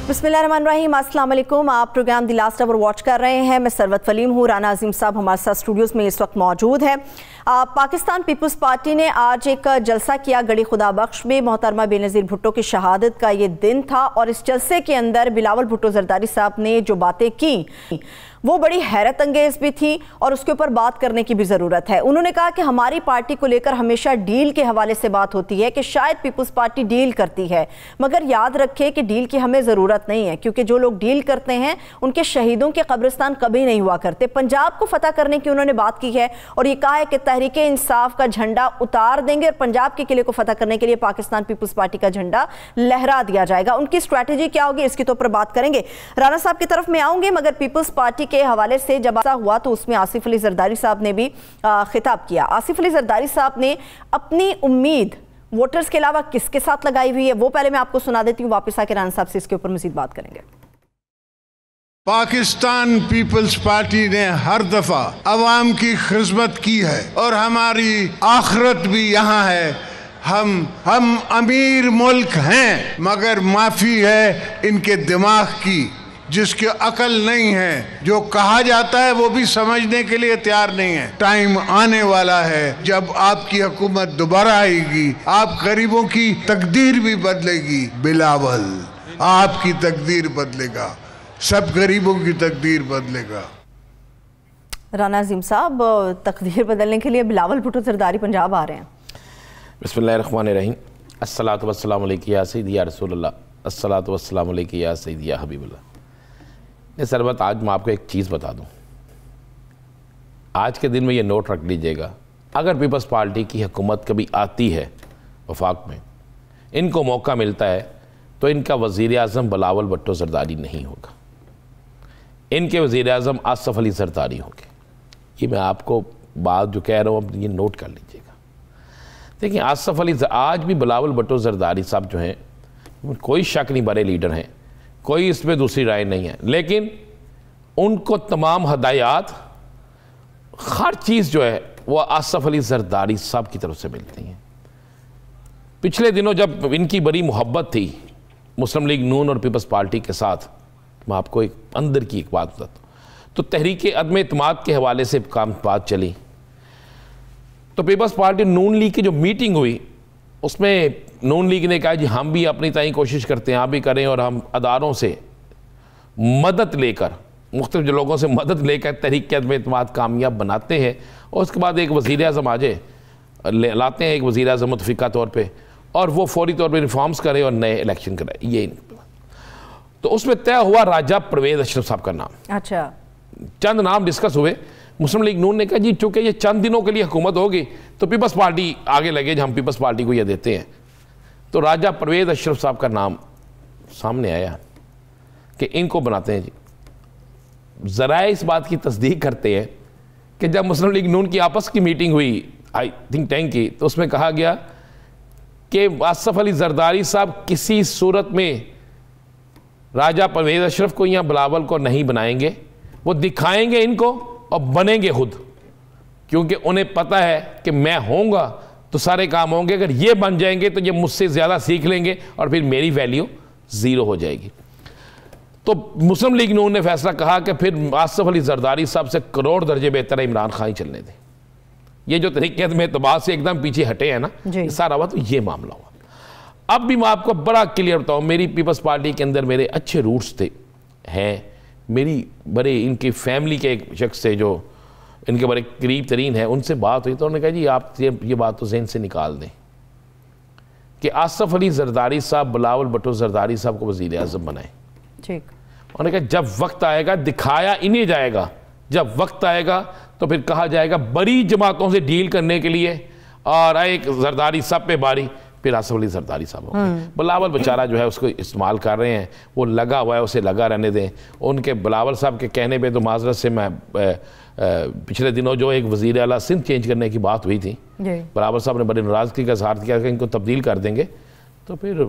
बिस्मिल्लाहिर्रहमानिर्रहीम, अस्सलाम वालेकुम। आप program the last hour watch कर रहे हैं। मैं सरवत फलीम हूँ। राना अजीम साहब हमारे साथ स्टूडियोज़ में इस वक्त मौजूद है। पाकिस्तान पीपल्स पार्टी ने आज एक जलसा किया गड़ी खुदा बख्श में। मोहतरमा बेनज़ीर भुट्टो की शहादत का ये दिन था और इस जलसे के अंदर बिलावल भुट्टो जरदारी साहब ने जो बातें की वो बड़ी हैरत अंगेज़ भी थी और उसके ऊपर बात करने की भी ज़रूरत है। उन्होंने कहा कि हमारी पार्टी को लेकर हमेशा डील के हवाले से बात होती है कि शायद पीपल्स पार्टी डील करती है, मगर याद रखें कि डील की हमें ज़रूरत नहीं है, क्योंकि जो लोग डील करते हैं उनके शहीदों के कब्रिस्तान कभी नहीं हुआ करते। पंजाब को फतह करने की उन्होंने बात की है और ये कहा है कि तहरीक इंसाफ का झंडा उतार देंगे और पंजाब के किले को फतह करने के लिए पाकिस्तान पीपल्स पार्टी का झंडा लहरा दिया जाएगा। उनकी स्ट्रैटेजी क्या होगी इसके तो ऊपर बात करेंगे। राना साहब की तरफ में आऊंगे, मगर पीपल्स पार्टी के हवाले से जब ऐसा हुआ तो उसमें आसिफ अली जरदारी साहब ने भी खिताब किया। आसिफ अली जरदारी साहब ने अपनी उम्मीद वोटर्स के अलावा किसके साथ लगाई हुई है वो पहले मैं आपको सुना देती हूँ, वापस आके राना साहब से इसके ऊपर मजीद बात करेंगे। पाकिस्तान पीपल्स पार्टी ने हर दफा अवाम की खिदमत की है और हमारी आखिरत भी यहाँ है। हम अमीर मुल्क हैं, मगर माफी है इनके दिमाग की, जिसके अकल नहीं है। जो कहा जाता है वो भी समझने के लिए तैयार नहीं है। टाइम आने वाला है जब आपकी हुकूमत दोबारा आएगी, आप गरीबों की तकदीर भी बदलेगी। बिलावल, आपकी तकदीर बदलेगा, सब गरीबों की तकदीर बदलेगा। राना अजीम साहब, तकदीर बदलने के लिए बिलावल भुट्टो जरदारी पंजाब आ रहे हैं। बिस्मिल्लाहिर्रहमानिर्रहीम, अस्सलातु वस्सलामु अलैका या सय्यदी या रसूलल्लाह, अस्सलातु वस्सलामु अलैका या सय्यदी या हबीबल्लाह। सरबत, आज मैं आपको एक चीज़ बता दूं, आज के दिन में ये नोट रख लीजिएगा, अगर पीपल्स पार्टी की हुकूमत कभी आती है वफाक में, इनको मौका मिलता है तो इनका वज़ीर आज़म बिलावल भुट्टो जरदारी नहीं होगा, इनके वज़ीर आज़म आसिफ अली जरदारी होंगे। ये मैं आपको बात जो कह रहा हूँ अब ये नोट कर लीजिएगा। देखिए, आसिफ अली आज भी बिलावल भुट्टो जरदारी साहब जो हैं, कोई शक नहीं, बड़े लीडर हैं, कोई इसमें दूसरी राय नहीं है, लेकिन उनको तमाम हदायत, हर चीज़ जो है वो आसिफ अली जरदारी साहब की तरफ से मिलती हैं। पिछले दिनों जब इनकी बड़ी मोहब्बत थी मुस्लिम लीग नून और पीपल्स पार्टी के साथ, मैं आपको एक अंदर की एक बात बताता हूँ, तो तहरीक अदम इत्माद के हवाले से बात चली, तो पीपल्स पार्टी नून लीग की जो मीटिंग हुई उसमें नून लीग ने कहा जी हम भी अपनी ताई कोशिश करते हैं, आप भी करें, और हम अदारों से मदद लेकर, मुख्तलिफ लोगों से मदद लेकर तहरीक अदम इत्माद कामयाब बनाते हैं, और उसके बाद एक वज़ीर आज़म आ जाए, लाते हैं एक वज़ीर आज़म मुतफ़िका तौर पे, और वो फौरी तौर पे रिफॉर्म्स करे और नए इलेक्शन कराए। ये तो उसमें तय हुआ राजा परवेज़ अशरफ साहब का नाम। अच्छा, चंद नाम डिस्कस हुए। मुस्लिम लीग नून ने कहा जी चूँकि ये चंद दिनों के लिए हुकूमत होगी तो पीपल्स पार्टी आगे लगे, हम पीपल्स पार्टी को ये देते हैं। तो राजा परवेज़ अशरफ साहब का नाम सामने आया कि इनको बनाते हैं जी। ज़राए इस बात की तस्दीक करते हैं कि जब मुस्लिम लीग नून की आपस की मीटिंग हुई आई थिंक टैंक की, तो उसमें कहा गया कि आसिफ अली जरदारी साहब किसी सूरत में राजा परवेज़ अशरफ को या बिलावल को नहीं बनाएंगे, वो दिखाएंगे इनको और बनेंगे खुद, क्योंकि उन्हें पता है कि मैं होऊंगा तो सारे काम होंगे, अगर ये बन जाएंगे तो ये मुझसे ज़्यादा सीख लेंगे और फिर मेरी वैल्यू ज़ीरो हो जाएगी। तो मुस्लिम लीग नून ने फैसला कहा कि फिर आसिफ अली जरदारी साहब से करोड़ दर्जे बेहतर इमरान खान ही चलने दें। ये जो तरीके में एतबार से एकदम पीछे हटे हैं ना, सारा हुआ, तो ये मामला हुआ। अब भी मैं आपको बड़ा क्लियर बताऊँ, मेरी पीपल्स पार्टी के अंदर मेरे अच्छे रूट्स थे हैं, मेरी बड़े इनकी फैमिली के एक शख्स से जो इनके बड़े करीब तरीन है, उनसे बात हुई तो उन्होंने कहा जी आप ये बात तो जहन से निकाल दें कि आसिफ अली जरदारी साहब बिलावल भुट्टो जरदारी साहब को वज़ीर आज़म बनाएं। ठीक, उन्होंने कहा जब वक्त आएगा दिखाया इन्हें जाएगा, जब वक्त आएगा तो फिर कहा जाएगा बड़ी जमातों से डील करने के लिए और एक जरदारी साहब पे बारी, फिर आसिफ अली जरदारी साहब होंगे। बिलावल बेचारा जो है उसको इस्तेमाल कर रहे हैं, वो लगा हुआ है, उसे लगा रहने दें। उनके बिलावल साहब के कहने पे तो माजरत से मैं पिछले दिनों जो एक वज़ीर आला सिंध चेंज करने की बात हुई थी, बिलावल साहब ने बड़ी नाराज़गी का इज़हार किया कि इनको तब्दील कर देंगे, तो फिर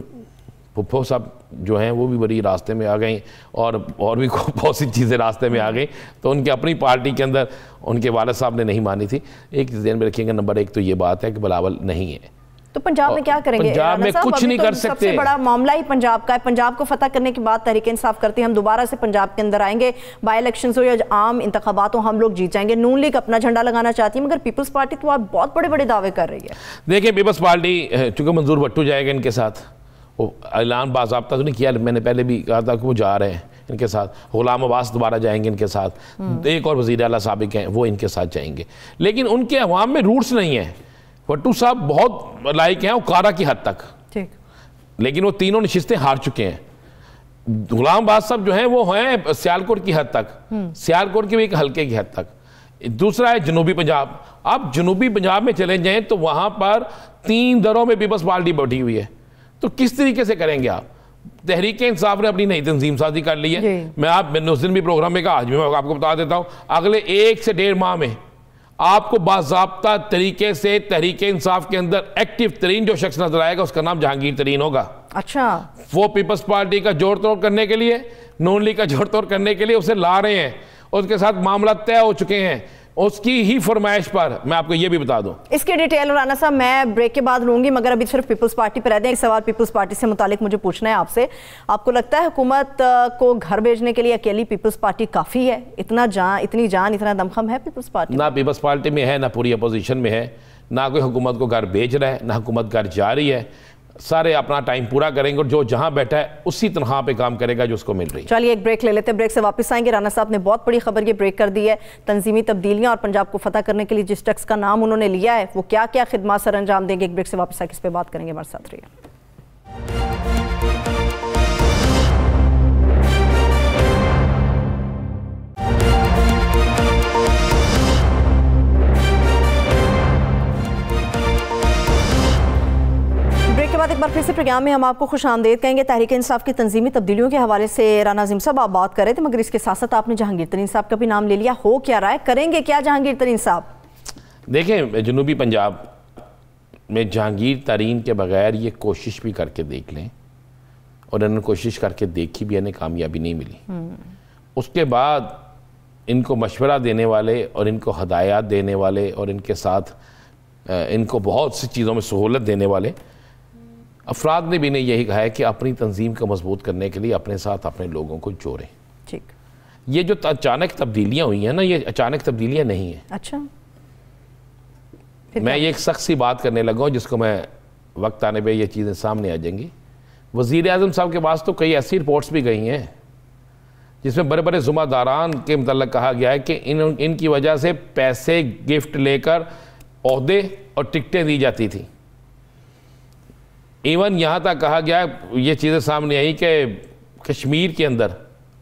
भुट्टो साहब जो हैं वो भी बड़ी रास्ते में आ गई और भी बहुत सी चीज़ें रास्ते में आ गई। तो उनके अपनी पार्टी के अंदर उनके वालिद साहब ने नहीं मानी थी। एक ज़हन में रखिएगा, नंबर एक तो ये बात है कि बिलावल नहीं है, तो पंजाब में क्या करेंगे? पंजाब में कुछ नहीं कर सकते। सबसे बड़ा मामला ही पंजाब का है। पंजाब को फतह करने के बाद तहरीक इंसाफ करती है, हम दोबारा से पंजाब के अंदर आएंगे, बाई इलेक्शन हो या आम इंतखाबात हो, हम लोग जीत जाएंगे। नून लीग अपना झंडा लगाना चाहती है, मगर पीपल्स पार्टी तो आप बहुत बड़े बड़े दावे कर रही है। देखिए, पीपल्स पार्टी चूंकि मंजूर भट्टू जाएगा इनके साथ, वो ऐलान बाज़ाब्ता तो नहीं किया, मैंने पहले भी कहा था कि वो जा रहे हैं इनके साथ। गुलाम अब्बास दोबारा जाएंगे इनके साथ, एक और वज़ीर आला साबिक हैं वो इनके साथ जाएंगे, लेकिन उनके अवाम में रूट्स नहीं है। भट्टू साहब बहुत लायक हैं उकारा की हद तक, ठीक, लेकिन वो तीनों नशिस्तें हार चुके हैं। गुलाम अब्बास साहब जो हैं वो हैं सियालकोट की हद तक, सियालकोट के भी एक हल्के की हद तक। दूसरा है जनूबी पंजाब। आप जनूबी पंजाब में चले जाएं तो वहां पर 3 दरों में पीपल्स पार्टी बैठी हुई है, तो किस तरीके से करेंगे आप? तहरीक इंसाफ ने अपनी नई तंजीम साजी कर ली है। मैंने उस दिन भी प्रोग्राम में कहा, आज भी मैं आपको बता देता हूं, अगले 1 से 1.5 माह में आपको बाज़ाब्ता तरीके से तहरीक इंसाफ के अंदर एक्टिव तरीन जो शख्स नजर आएगा उसका नाम जहांगीर तरीन होगा। अच्छा, वो पीपल्स पार्टी का जोड़ तोड़ करने के लिए, नून लीग का जोड़ तोड़ करने के लिए उसे ला रहे हैं, उसके साथ मामला तय हो चुके हैं, उसकी ही फरमाइश पर। मैं आपको ये भी बता दूं, इसके डिटेल राना साहब मैं ब्रेक के बाद लूंगी, मगर अभी सिर्फ पीपल्स पार्टी पर रहते हैं। एक सवाल पीपल्स पार्टी से मुतालिक मुझे पूछना है आपसे, आपको लगता है हुकूमत को घर भेजने के लिए अकेली पीपल्स पार्टी काफ़ी है? इतनी जान इतना दमखम है पीपल्स पार्टी? ना पीपल्स पार्टी में है, ना पूरी अपोजिशन में है, ना कोई हुकूमत को घर भेज रहा है, ना हुकूमत घर जा रही है। सारे अपना टाइम पूरा करेंगे और जो जहां बैठा है उसी तनख्वाह पे काम करेगा जो उसको मिल रही है। चलिए एक ब्रेक ले लेते हैं, ब्रेक से वापस आएंगे। राना साहब ने बहुत बड़ी खबर ये ब्रेक कर दी है, तंजीमी तब्दीलियां और पंजाब को फतह करने के लिए जिस शख्स का नाम उन्होंने लिया है वो क्या क्या खिदमत सर अंजाम देंगे। एक ब्रेक से वापस आके इस पर बात करेंगे, हमारे साथ रहिए। एक बार फिर से प्रोग्राम में हम आपको खुशामदीद कहेंगे। तहरीक इंसाफ की तंजीमी तब्दीलियों के हवाले से राना आज़िम साहब आप बात कर रहे थे, मगर इसके साथ साथ आपने जहांगीर तरीन साहब का भी नाम ले लिया। हो क्या रहा है, करेंगे क्या जहांगीर तरीन साहब? देखें, जनूबी पंजाब में जहांगीर तरीन के बगैर ये कोशिश भी करके देख लें, और इन्होंने कोशिश करके देखी भी, इन्हें कामयाबी नहीं मिली। उसके बाद इनको मशवरा देने वाले और इनको हदायत देने वाले और इनके साथ इनको बहुत सी चीज़ों में सहूलत देने वाले अफराद ने भी यही कहा है कि अपनी तंजीम को मजबूत करने के लिए अपने साथ अपने लोगों को जोड़ें। ठीक, ये जो अचानक तब्दीलियां हुई हैं ना, ये अचानक तब्दीलियां नहीं हैं। अच्छा, मैं ये एक सख्त सी बात करने लगा हूँ जिसको मैं वक्त आने पे ये चीज़ें सामने आ जाएंगी। वज़ीर आज़म साहब के पास तो कई ऐसी रिपोर्ट्स भी गई हैं जिसमें बड़े बड़े ज़ुम्मेदारान के मतलब कहा गया है कि इनकी वजह से पैसे गिफ्ट लेकर ओहदे और टिकटें दी जाती थी। इवन यहाँ तक कहा गया, ये चीज़ें सामने आई कि कश्मीर के अंदर,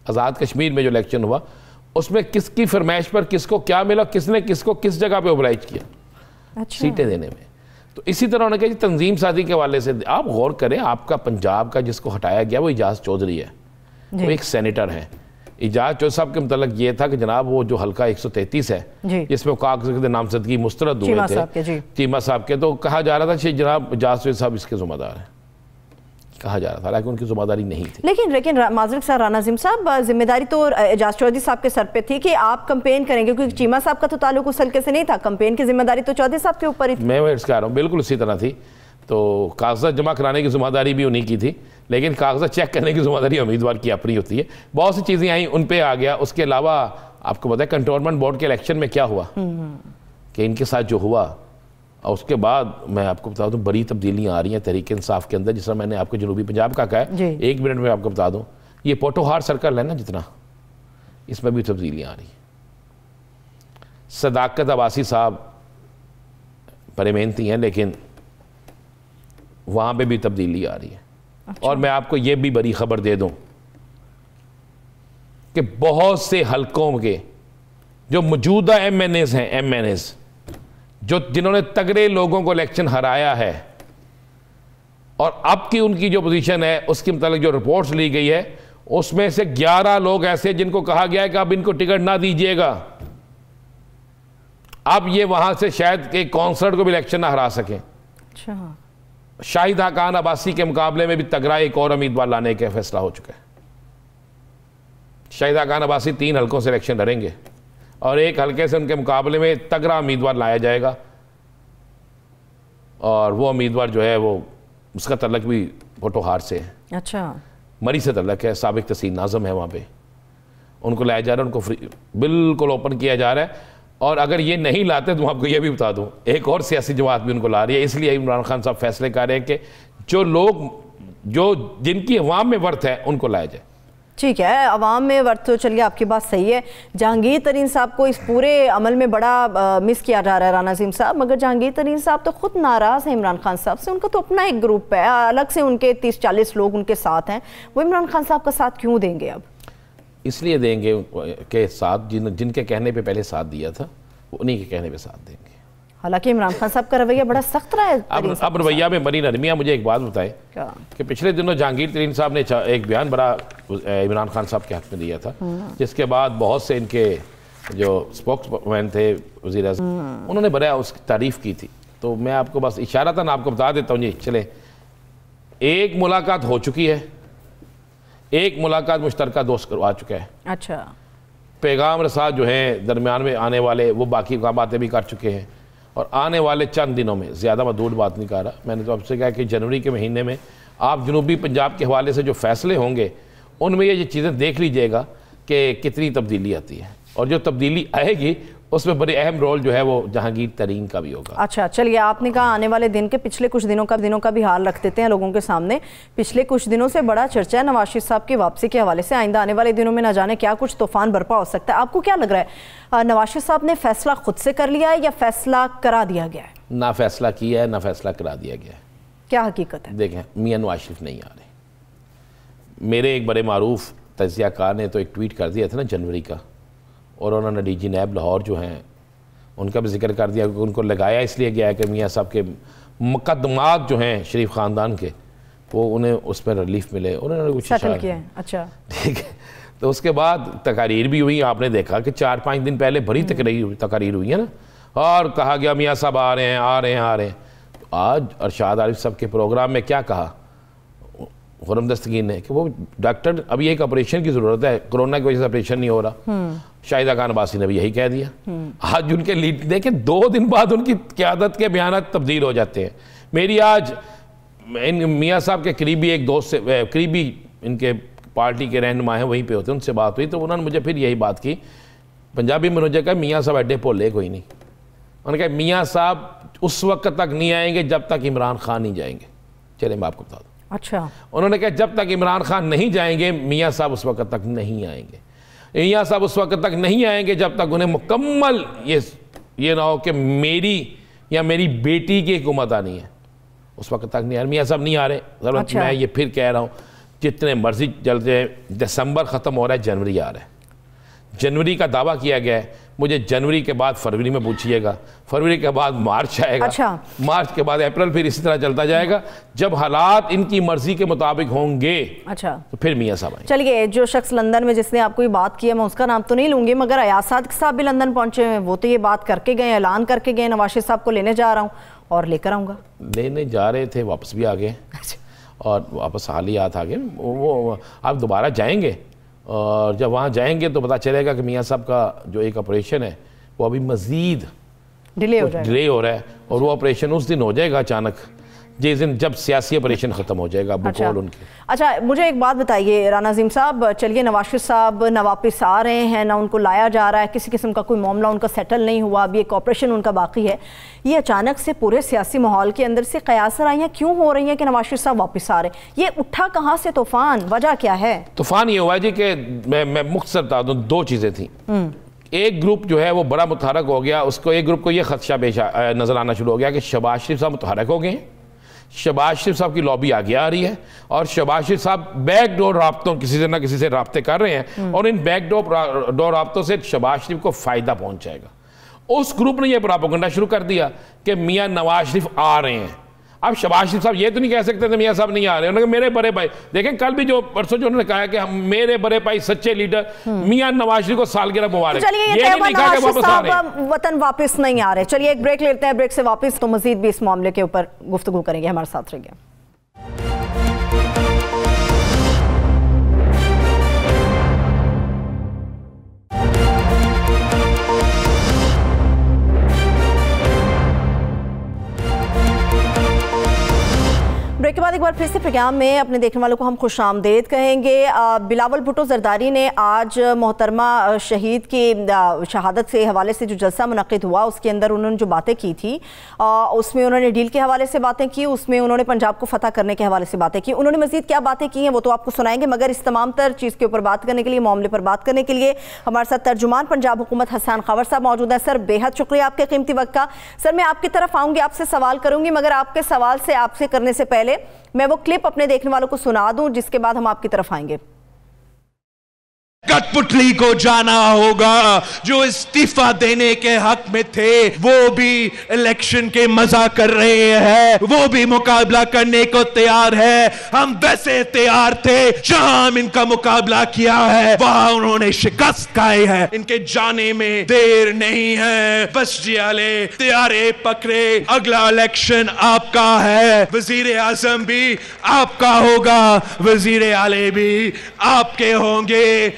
आज़ाद कश्मीर में जो इलेक्शन हुआ उसमें किसकी फरमाइश पर किसको क्या मिला, किसने किसको किस जगह पे ओबलाइज किया। अच्छा, सीटें देने में। तो इसी तरह उन्होंने कहा तंजीम साजी के हवाले से आप गौर करें, आपका पंजाब का जिसको हटाया गया वो एजाज चौधरी है, वो एक सेनेटर है। एजाज चौधरी साहब के मतलब ये था कि जनाब वो जो हल्का 133 है जिसमें कागज नामजदगी मुस्तरद हुए थे चीमा साहब के, तो कहा जा रहा था जनाब एजाज चौधरी साहब इसके ज़िम्मेदार हैं, कहा जा रहा था, हालांकि उनकी जिम्मेदारी नहीं थी। लेकिन माजरत साहब, राना आज़िम साहब, जिम्मेदारी तो एजाज चौधरी साहब के सर पे थी कि आप कंपेन करेंगे, क्योंकि चीमा साहब का तो ताल्लुक उस हल्के से नहीं था, कंपेन की जिम्मेदारी तो चौधरी साहब के ऊपर ही थी। मैं कह रहा हूँ बिल्कुल उसी तरह थी। तो कागजात जमा कराने की जिम्मेदारी भी उन्हीं की थी, लेकिन कागजात चेक करने की जिम्मेदारी उम्मीदवार की अपनी होती है। बहुत सी चीज़ें आई, उन पर आ गया। उसके अलावा आपको पता है कंटोनमेंट बोर्ड के इलेक्शन में क्या हुआ कि इनके साथ जो हुआ, और उसके बाद मैं आपको बता दूं बड़ी तब्दीलियां आ रही हैं तहरीक इंसाफ के अंदर। जिस तरह मैंने आपको जनूबी पंजाब का कहा है, 1 मिनट में आपको बता दूं, ये पोटोहार सर्कल है ना जितना, इसमें भी तब्दीलियां आ रही हैं। सदाकत अब्बासी साहब बड़े मेहनती हैं, लेकिन वहाँ पे भी तब्दीली आ रही है। अच्छा। और मैं आपको ये भी बड़ी खबर दे दूं कि बहुत से हलकों के जो मौजूदा MNAs हैं, MNAs जो जिन्होंने तगड़े लोगों को इलेक्शन हराया है, और अब की उनकी जो पोजीशन है उसके मतलब जो रिपोर्ट्स ली गई है, उसमें से 11 लोग ऐसे जिनको कहा गया है कि अब इनको टिकट ना दीजिएगा। अब ये वहां से शायद एक कॉन्सर्ट को भी इलेक्शन ना हरा सकें। अच्छा, शाहिदा खान अब्बासी के मुकाबले में भी तगड़ा एक और उम्मीदवार लाने का फैसला हो चुका है। शाहिदा खान अब्बासी 3 हलकों से इलेक्शन लड़ेंगे और एक हल्के से उनके मुकाबले में तगड़ा उम्मीदवार लाया जाएगा। और वो उम्मीदवार जो है वो उसका तल्लक भी पोटोहार से है। अच्छा, मरी से तल्लक है, साबिक तहसील नाज़म है वहाँ पे, उनको लाया जा रहा है, उनको फ्री बिल्कुल ओपन किया जा रहा है। और अगर ये नहीं लाते तो मैं आपको ये भी बता दूं, एक और सियासी जमात भी उनको ला रही है। इसलिए इमरान खान साहब फैसले कर रहे हैं कि जो लोग जिनकी अवाम में वर्थ है उनको लाया जाए। ठीक है, अवाम में वर्थ तो चलिए आपकी बात सही है। जहांगीर तरीन साहब को इस पूरे अमल में बड़ा मिस किया जा रहा है राना अज़ीम साहब, मगर जहांगीर तरीन साहब तो खुद नाराज़ हैं इमरान खान साहब से। उनका तो अपना एक ग्रुप है, अलग से उनके 30-40 लोग उनके साथ हैं, वो इमरान खान साहब का साथ क्यों देंगे? अब इसलिए देंगे के साथ जिनके कहने पे पहले साथ दिया था, उन्हीं के कहने पे साथ देंगे। हालांकि इमरान खान साहब का रवैया बड़ा सख्त रहा है। अब रवैया में बड़ी नरमियाँ। मुझे एक बात बताएं कि पिछले दिनों जहांगीर तरीन साहब ने एक बयान बड़ा इमरान खान साहब के हक में दिया था, जिसके बाद बहुत से इनके जो स्पोक्समैन थे वज़ीर आज़म, उन्होंने बड़ा उसकी तारीफ़ की थी। तो मैं आपको बस इशारतन आपको बता देता हूँ जी। चले, एक मुलाकात हो चुकी है, एक मुलाकात मुश्तरका दोस्त करवा चुका है। अच्छा, पैगाम रसा जो हैं दरमियान में आने वाले वो बाकी काम बातें भी कर चुके हैं, और आने वाले चंद दिनों में, ज़्यादा मैं दूर बात नहीं कर रहा, मैंने तो आपसे कहा कि जनवरी के महीने में आप जनूबी पंजाब के हवाले से जो फैसले होंगे उनमें ये चीज़ें देख लीजिएगा कि कितनी तब्दीली आती है, और जो तब्दीली आएगी उसमें बड़ी अहम रोल जो है वो जहांगीर तरीन का भी होगा। अच्छा, चलिए, आपने कहा आने वाले दिन के पिछले कुछ दिनों का भी हाल रख देते हैं लोगों के सामने। पिछले कुछ दिनों से बड़ा चर्चा है नवाज शरीफ साहब की वापसी के हवाले से। आइंदा आने वाले दिनों में न जाने क्या कुछ तूफान बर्पा हो सकता है। आपको क्या लग रहा है, नवाज शरीफ साहब ने फैसला खुद से कर लिया है या फैसला करा दिया गया है? ना फैसला किया है, ना फैसला करा दिया गया है। क्या हकीकत है? देखें, मियां नवाज शरीफ नहीं आ रहे। मेरे एक बड़े मारूफ तजियाकार ने तो एक ट्वीट कर दिया था ना जनवरी का, और उन्होंने डीजी नैब लाहौर जो हैं उनका भी जिक्र कर दिया, क्योंकि उनको लगाया इसलिए गया है कि मियाँ साहब के मुकदमात जो हैं शरीफ ख़ानदान के, वो उन्हें उस पर रिलीफ मिले, उन्होंने कुछ सेटल किया है। अच्छा, ठीक है। तो उसके बाद तकारीर भी हुई, आपने देखा कि 4-5 दिन पहले बड़ी तकारीर हुई है ना, और कहा गया मियाँ साहब आ रहे हैं, आ रहे हैं, आ रहे हैं। तो आज अरशाद आरिफ साहब के प्रोग्राम में क्या कहा खुर्रम दस्तगीर ने कि वो डॉक्टर, अभी एक ऑपरेशन की ज़रूरत है, कोरोना की वजह से ऑपरेशन नहीं हो रहा। शाहिदा खान अब्बासी ने भी यही कह दिया। आज उनके लीड देखें, 2 दिन बाद उनकी क़यादत के बयानात तब्दील हो जाते हैं। मेरी आज इन मियाँ साहब के करीबी एक दोस्त से, करीबी इनके पार्टी के रहनुमा हैं वहीं पे होते, उनसे बात हुई तो उन्होंने मुझे फिर यही बात की, पंजाबी में मुझे कहा मियाँ साहब एड्डे भोले कोई नहीं। उन्होंने कहा मियाँ साहब उस वक्त तक नहीं आएंगे जब तक इमरान खान नहीं जाएंगे। चले मैं आपको बता दूँ। अच्छा, उन्होंने कहा जब तक इमरान खान नहीं जाएंगे मियाँ साहब उस वक्त तक नहीं आएंगे। मियाँ साहब उस वक्त तक नहीं आएंगे जब तक उन्हें मुकम्मल ये ना हो कि मेरी या मेरी बेटी की हुकूमत आनी है, उस वक्त तक नहीं आ रहे। मियाँ साहब नहीं आ रहे। अच्छा। मैं ये फिर कह रहा हूँ, जितने मर्जी चलते हैं, दिसंबर ख़त्म हो रहा है, जनवरी आ रहा है। जनवरी का दावा किया गया है, मुझे जनवरी के बाद फरवरी में पूछिएगा, फरवरी के बाद मार्च आएगा। अच्छा। मार्च के बाद अप्रैल, फिर इसी तरह चलता जाएगा। जब हालात इनकी मर्जी के मुताबिक होंगे, अच्छा, तो फिर मियाँ साहब आएंगे। चलिए, जो शख्स लंदन में जिसने आपको ये बात की है, मैं उसका नाम तो नहीं लूंगी, मगर अयाज सादिक साहब भी लंदन पहुंचे हैं। वो तो ये बात करके गए, ऐलान करके गए, नवाज शरीफ साहब को लेने जा रहा हूँ और लेकर आऊँगा। लेने जा रहे थे, वापस भी आ गए, और वापस हालियात आ गए। वो आप दोबारा जाएंगे, और जब वहाँ जाएंगे तो पता चलेगा कि मियाँ साहब का जो एक ऑपरेशन है वो अभी मज़ीद डिले हो रहा है, और वो ऑपरेशन उस दिन हो जाएगा अचानक, जिस दिन जब सियासी ऑपरेशन ख़त्म हो जाएगा। अच्छा, उनके। अच्छा, मुझे एक बात बताइए राना अज़ीम साहब, चलिए नवाज शरीफ साहब ना वापस आ रहे हैं, ना उनको लाया जा रहा है, किसी किस्म का कोई मामला उनका सेटल नहीं हुआ, अभी एक ऑपरेशन उनका बाकी है। ये अचानक से पूरे सियासी माहौल के अंदर से कयासराइयाँ क्यों हो रही हैं कि नवाज शरीफ साहब वापस आ रहे हैं? ये उठा कहाँ से तूफान, वजह क्या है? तूफान ये हुआ जी कि मैं मुख्तसर बता दूँ, 2 चीज़ें थी। एक ग्रुप जो है वो बड़ा मुतहरक हो गया, उसको एक ग्रुप को ये खदशा पेश नज़र आना शुरू हो गया कि शहबाज शरीफ साहब मुतहरक हो गए, शहबाज शरीफ साहब की लॉबी आगे आ रही है, और शहबाज शरीफ साहब बैकडोर राब्तों किसी से ना किसी से राब्ते कर रहे हैं, और इन बैकडोर राब्तों से शहबाज शरीफ को फ़ायदा पहुंच जाएगा। उस ग्रुप ने यह प्रोपेगेंडा शुरू कर दिया कि मियाँ नवाज शरीफ आ रहे हैं। अब शहबाज शरीफ साहब ये तो नहीं कह सकते थे मियाँ साहब नहीं आ रहे, उन्होंने मेरे बड़े भाई, देखें कल भी जो परसों जो उन्होंने कहा कि हम मेरे बड़े भाई सच्चे लीडर मियाँ नवाज शरीफ को सालगिरह मुबारक। वतन वापस नहीं आ रहे। चलिए एक ब्रेक लेते हैं, ब्रेक से वापस तो मजीद भी इस मामले के ऊपर गुफ्तगू करेंगे। हमारे साथ रहिए। ब्रेक के बाद एक बार फिर से प्रोग्राम में अपने देखने वालों को हम खुश आमदेद कहेंगे। बिलावल भुट्टो जरदारी ने आज मोहतरमा शहीद की शहादत से हवाले से जो जलसा मुनक़िद हुआ उसके अंदर उन्होंने जो बातें की थी उसमें उन्होंने डील के हवाले से बातें की, उसमें उन्होंने पंजाब को फतह करने के हवाले से बातें की। उन्होंने मज़ीद क्या बातें की हैं वो तो आपको सुनाएंगे, मगर इस तमाम तर चीज़ के ऊपर बात करने के लिए, मामले पर बात करने के लिए हमारे साथ तर्जुमान पंजाब हुकूमत हसन खवर साहब मौजूद हैं। सर, बेहद शुक्रिया आपके कीमती वक्त का। सर, मैं आपकी तरफ आऊँगी, आपसे सवाल करूँगी, मगर आपके सवाल से आपसे करने से पहले मैं वो क्लिप अपने देखने वालों को सुना दूं जिसके बाद हम आपकी तरफ आएंगे। कठपुतली को जाना होगा, जो इस्तीफा देने के हक में थे वो भी इलेक्शन के मजा कर रहे हैं, वो भी मुकाबला करने को तैयार है। हम वैसे तैयार थे, जहां हम इनका मुकाबला किया है वहां उन्होंने शिकस्त खाई है। इनके जाने में देर नहीं है, बस जियाले तैयारे पकड़े, अगला इलेक्शन आपका है, वजीर आजम भी आपका होगा, वजीर आले भी आपके होंगे।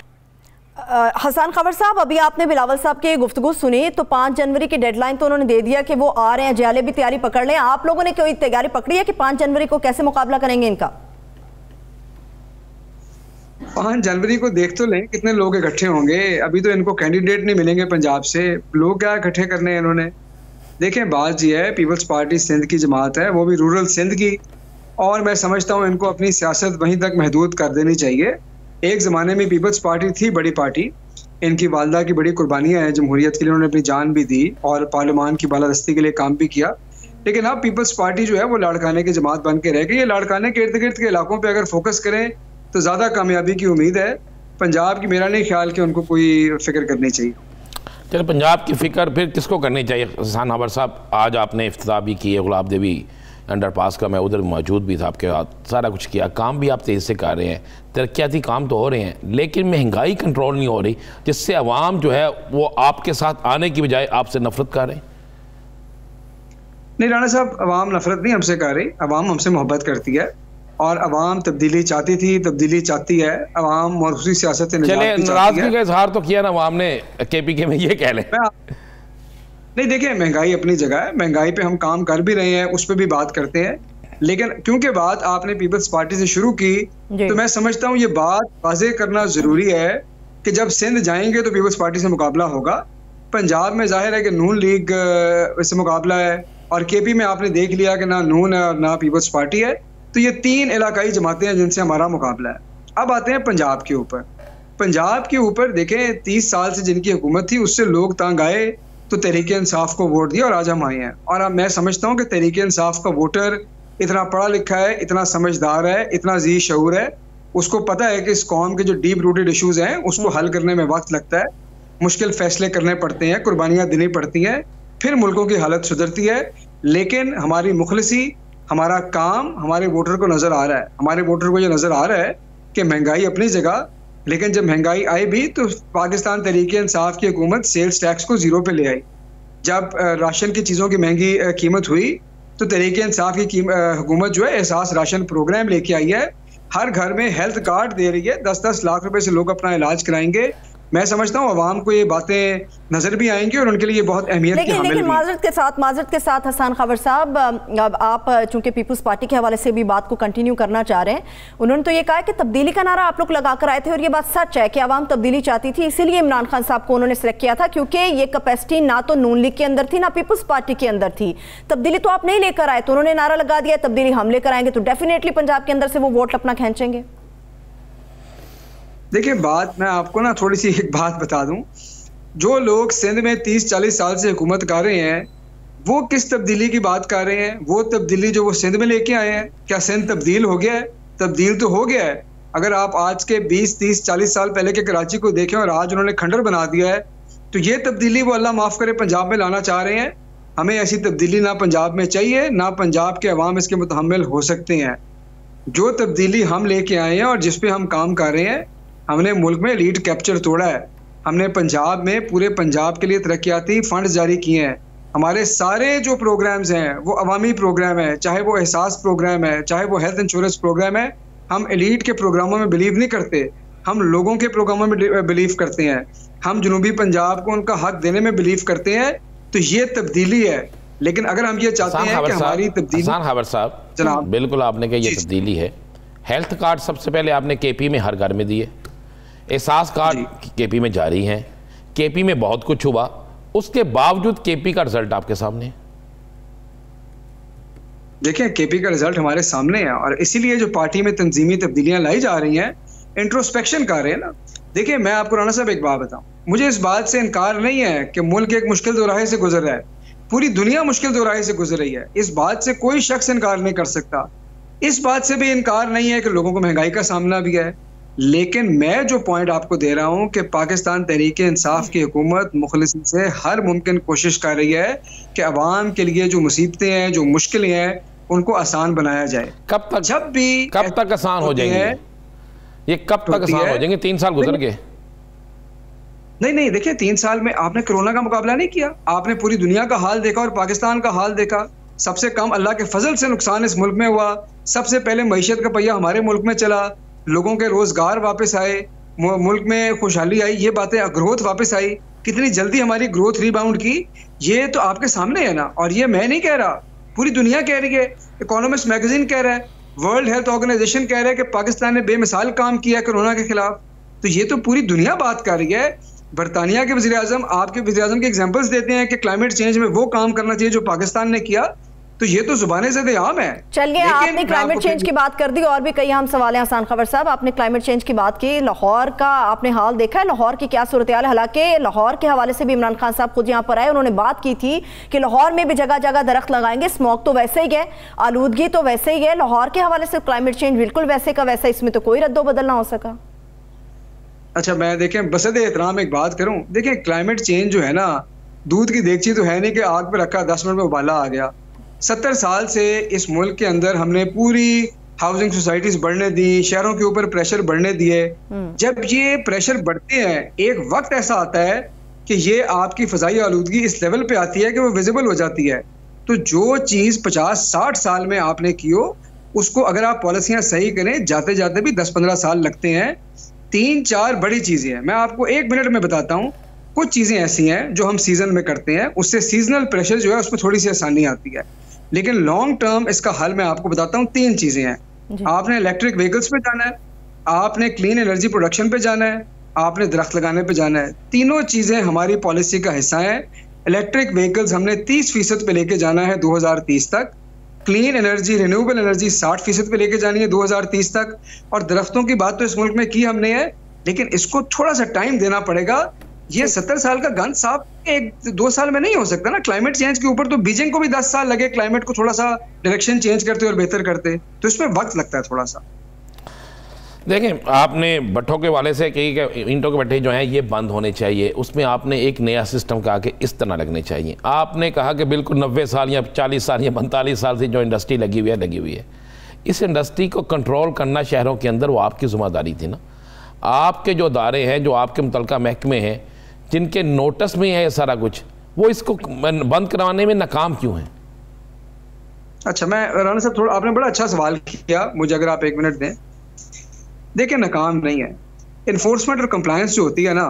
हसन खवर साहब, अभी आपने बिलावल साहब की गुफ्तगू सुनी तो 5 जनवरी की डेडलाइन तो उन्होंने दे दिया कि वो आ रहे हैं, जियाले भी तैयारी पकड़ लें। आप लोगों ने कोई तैयारी पकड़ी है कि 5 जनवरी को कैसे मुकाबला करेंगे इनका? 5 जनवरी को देख तो लें कितने लोग इकट्ठे होंगे। अभी तो इनको कैंडिडेट नहीं मिलेंगे पंजाब से, लोग क्या इकट्ठे करने हैं इन्होंने। देखें, बात ये है, पीपल्स पार्टी सिंध की जमात है, वो भी रूरल सिंध की, और मैं समझता हूँ इनको अपनी सियासत वहीं तक महदूद कर देनी चाहिए। एक ज़माने में पीपल्स पार्टी थी बड़ी पार्टी, इनकी वालदा की बड़ी कुर्बानियाँ हैं, जमहूरियत के लिए उन्होंने अपनी जान भी दी और पार्लियामान की बालादस्ती के लिए काम भी किया। लेकिन अब पीपल्स पार्टी जो है वो लाड़काने की जमात बन के रह गई है। लाड़काने के इर्द गिर्द के इलाकों पर अगर फोकस करें तो ज़्यादा कामयाबी की उम्मीद है। पंजाब की मेरा नहीं ख्याल कि उनको कोई फिक्र करनी चाहिए। चलो, पंजाब की फिक्र फिर किसको करनी चाहिए? हसन खवर साहब, आज आपने इफ्तिताह भी की है गुलाब देवी अंडरपास का, मैं उधर मौजूद भी था आपके साथ, सारा कुछ किया, काम भी आप तेज़ से कर रहे हैं, तरक्याती काम तो हो रहे हैं, लेकिन महंगाई कंट्रोल नहीं हो रही, जिससे अवाम जो है वो आपके साथ आने की बजाय आपसे नफरत कर रहे हैं। नहीं राणा साहब, अवाम नफरत नहीं हमसे कर रही, अवाम हमसे मोहब्बत करती है और अवाम तब्दीली चाहती थी, तब्दीली चाहती है। अवाम मरकज़ी सियासत से नाराजगी का इजहार तो किया ना अवाम ने KPK में, ये कह लें। नहीं, देखिए, महंगाई अपनी जगह है, महंगाई पे हम काम कर भी रहे हैं, उस पर भी बात करते हैं, लेकिन क्योंकि बात आपने पीपल्स पार्टी से शुरू की तो मैं समझता हूँ ये बात वाज़ेह करना ज़रूरी है कि जब सिंध जाएंगे तो पीपल्स पार्टी से मुकाबला होगा। पंजाब में जाहिर है कि नून लीग से मुकाबला है और KP में आपने देख लिया कि ना नून है और ना पीपल्स पार्टी है, तो ये 3 इलाकाई जमातें हैं जिनसे हमारा मुकाबला है। अब आते हैं पंजाब के ऊपर। पंजाब के ऊपर देखें, 30 साल से जिनकी हुकूमत थी उससे लोग तंग आए तो तहरीक इंसाफ को वोट दिया और आज हम आए हैं। और अब मैं समझता हूँ कि तहरीक इंसाफ का वोटर इतना पढ़ा लिखा है, इतना समझदार है, इतना जी शऊर है, उसको पता है कि इस कौम के जो डीप रूटेड इश्यूज हैं उसको हल करने में वक्त लगता है, मुश्किल फैसले करने पड़ते हैं, कुर्बानियाँ देनी पड़ती हैं, फिर मुल्कों की हालत सुधरती है। लेकिन हमारी मुखलिसी, हमारा काम हमारे वोटर को नज़र आ रहा है, हमारे वोटर को ये नज़र आ रहा है कि महंगाई अपनी जगह, लेकिन जब महंगाई आई भी तो पाकिस्तान तहरीक इंसाफ की हुकूमत सेल्स टैक्स को 0 पे ले आई। जब राशन की चीज़ों की महंगी कीमत हुई तो तहरीक इंसाफ की हुकूमत जो है एहसास राशन प्रोग्राम लेके आई है, हर घर में हेल्थ कार्ड दे रही है, 10-10 लाख रुपए से लोग अपना इलाज कराएंगे। मैं समझता हूँ अवाम को ये बातें नजर भी आएंगी और उनके लिए बहुत अहमियत की हामिल भी। लेकिन माजरत के साथ हसन खवर साहब, अब आप चूंकि पीपल्स पार्टी के हवाले से भी बात को कंटिन्यू करना चाह रहे हैं, उन्होंने तो ये कहा कि तब्दीली का नारा आप लोग लगा कर आए थे और ये बात सच है कि अवाम तब्दीली चाहती थी, इसीलिए इमरान खान साहब को उन्होंने सेलेक्ट किया था, क्योंकि ये कैपेसिटी ना तो नून लीग के अंदर थी ना पीपल्स पार्टी के अंदर थी। तब्दीली तो आप नहीं लेकर आए, तो उन्होंने नारा लगा दिया तब्दीली हम लेकर आएंगे, तो डेफिनेटली पंजाब के अंदर से वो वोट अपना खींचेंगे। देखिए, बात मैं आपको ना थोड़ी सी एक बात बता दूं, जो लोग सिंध में 30-40 साल से हुकूमत कर रहे हैं वो किस तब्दीली की बात कर रहे हैं? वो तब्दीली जो वो सिंध में लेके आए हैं, क्या सिंध तब्दील हो गया है? तब्दील तो हो गया है। अगर आप आज के 20-30-40 साल पहले के कराची को देखें और आज उन्होंने खंडर बना दिया है, तो ये तब्दीली वो अल्लाह माफ़ करे पंजाब में लाना चाह रहे हैं। हमें ऐसी तब्दीली ना पंजाब में चाहिए, ना पंजाब के अवाम इसके मुतहम्मिल हो सकते हैं। जो तब्दीली हम लेके आए हैं और जिस पे हम काम कर रहे हैं, हमने मुल्क में लीड कैप्चर तोड़ा है, हमने पंजाब में पूरे पंजाब के लिए तरक्याती फंड जारी किए हैं। हमारे सारे जो प्रोग्राम्स हैं वो अवामी प्रोग्राम है, चाहे वो एहसास प्रोग्राम है, चाहे वो हेल्थ इंश्योरेंस प्रोग्राम है। हम एलीट के प्रोग्रामों में बिलीव नहीं करते, हम लोगों के प्रोग्रामों में बिलीव करते हैं। हम जनूबी पंजाब को उनका हक देने में बिलीव करते हैं। तो ये तब्दीली है, लेकिन अगर हम ये चाहते हैं कि हमारी तब्दीली, हसन खबर साहब जनाब, बिल्कुल आपने कहा ये तब्दीली है। हेल्थ कार्ड सबसे पहले आपने केपी में हर घर में दिए, एहसास कार्ड केपी में जारी हैं, केपी में बहुत कुछ हुआ, उसके बावजूद केपी का रिजल्ट आपके सामने। देखिए केपी का रिजल्ट हमारे सामने है और इसीलिए जो पार्टी में तंजीमी तब्दीलियां लाई जा रही हैं, इंट्रोस्पेक्शन कर रहे हैं ना। देखिए मैं आपको राना साहब एक बात बताऊं, मुझे इस बात से इनकार नहीं है कि मुल्क एक मुश्किल दोराहे से गुजर रहा है, पूरी दुनिया मुश्किल दोराहे से गुजर रही है, इस बात से कोई शख्स इनकार नहीं कर सकता। इस बात से भी इनकार नहीं है कि लोगों को महंगाई का सामना भी है। लेकिन मैं जो पॉइंट आपको दे रहा हूं कि पाकिस्तान तहरीक इंसाफ की हुकूमत मुखलिसी से हर मुमकिन कोशिश कर रही है कि अवाम के लिए जो मुसीबतें हैं, जो मुश्किलें हैं, उनको आसान बनाया जाए। कब तक आसान हो जाएंगे ये? कब तक आसान हो जाएंगे? 3 साल गुजर गए। नहीं, देखिए 3 साल में आपने कोरोना का मुकाबला नहीं किया, आपने पूरी दुनिया का हाल देखा और पाकिस्तान का हाल देखा। सबसे कम अल्लाह के फजल से नुकसान इस मुल्क में हुआ। सबसे पहले मईशत का पहिया हमारे मुल्क में चला, लोगों के रोजगार वापस आए, मुल्क में खुशहाली आई, ये बातें, ग्रोथ वापस आई। कितनी जल्दी हमारी ग्रोथ रिबाउंड की, ये तो आपके सामने है ना। और ये मैं नहीं कह रहा, पूरी दुनिया कह रही है। इकोनॉमिस्ट मैगजीन कह रहा है, वर्ल्ड हेल्थ ऑर्गेनाइजेशन कह रहा है कि पाकिस्तान ने बेमिसाल काम किया कोरोना के खिलाफ। तो ये तो पूरी दुनिया बात कर रही है। बरतानिया के वज़ीर-ए-आज़म, आपके वज़ीर-ए-आज़म के एग्जांपल्स देते हैं कि क्लाइमेट चेंज में वो काम करना चाहिए जो पाकिस्तान ने किया। तो ये तो जुबाने से आम है। चलिए, आपने क्लाइमेट चेंज की बात कर दी और भी कई हम सवाल हैं। हसन खबर साहब, आपने क्लाइमेट चेंज की बात की, लाहौर का आपने हाल देखा है, लाहौर की क्या सूरत हाल है? हालांकि लाहौर के हवाले से भी इमरान खान साहब खुद यहाँ पर आए, उन्होंने बात की थी कि लाहौर में भी जगह जगह दरख्त लगाएंगे। स्मॉग तो वैसे ही है, आलूदगी तो वैसे ही है, लाहौर के हवाले से क्लाइमेट चेंज बिल्कुल वैसे का वैसा, इसमें तो कोई रद्दो बदल ना हो सका। अच्छा, मैं देखें बसद एहतराम एक बात करूं, देखें क्लाइमेट चेंज जो है ना, दूध की देगची तो है नहीं कि आग पे रखा 10 मिनट में उबाला आ गया। 70 साल से इस मुल्क के अंदर हमने पूरी हाउसिंग सोसाइटीज बढ़ने दी, शहरों के ऊपर प्रेशर बढ़ने दिए। जब ये प्रेशर बढ़ते हैं, एक वक्त ऐसा आता है कि ये आपकी फजाई आलूदगी इस लेवल पे आती है कि वो विजिबल हो जाती है। तो जो चीज़ 50-60 साल में आपने की हो, उसको अगर आप पॉलिसियाँ सही करें, जाते जाते भी 10-15 साल लगते हैं। 3-4 बड़ी चीज़ें हैं, मैं आपको 1 मिनट में बताता हूँ। कुछ चीज़ें ऐसी हैं जो हम सीजन में करते हैं, उससे सीजनल प्रेशर जो है उसमें थोड़ी सी आसानी आती है। लेकिन लॉन्ग टर्म इसका हल मैं आपको बताता हूँ। 3 चीज़ें हैं। आपने इलेक्ट्रिक व्हीकल्स पे जाना है, आपने क्लीन एनर्जी प्रोडक्शन पे जाना है, आपने दरख्त लगाने पे जाना है। तीनों चीज़ें हमारी पॉलिसी का हिस्सा हैं। इलेक्ट्रिक व्हीकल्स हमने 30% पे लेके जाना है 2030 तक। क्लीन एनर्जी, रिन्यूएबल एनर्जी 60% पे लेके जानी है 2030 तक। और दरख्तों की बात तो इस मुल्क में की हमने है, लेकिन इसको थोड़ा सा टाइम देना पड़ेगा। ये 70 साल का गन साहब 1-2 साल में नहीं हो सकता ना। क्लाइमेट चेंज के ऊपर तो बीजिंग को भी 10 साल लगे क्लाइमेट को थोड़ा सा डायरेक्शन चेंज करते और बेहतर करते, तो इसमें वक्त लगता है थोड़ा सा। देखें, आपने भट्ठों के वाले से कही कि ईंटों के भट्ठे जो हैं ये बंद होने चाहिए, उसमें आपने एक नया सिस्टम कहा कि इस तरह लगने चाहिए। आपने कहा कि बिल्कुल 90 साल या 40 साल या 45 साल से जो इंडस्ट्री लगी हुई है, इस इंडस्ट्री को कंट्रोल करना शहरों के अंदर वो आपकी जिम्मेदारी थी ना। आपके जो अदारे हैं, जो आपके मुतल्लिका महकमे हैं, जिनके नोटिस में है सारा कुछ, वो इसको बंद करवाने में नाकाम क्यों हैं? अच्छा, मैं राना साहब थोड़ा, आपने बड़ा अच्छा सवाल किया, मुझे अगर आप 1 मिनट दें। देखिए, नाकाम नहीं है। इन्फोर्समेंट और कंप्लायंस जो होती है ना,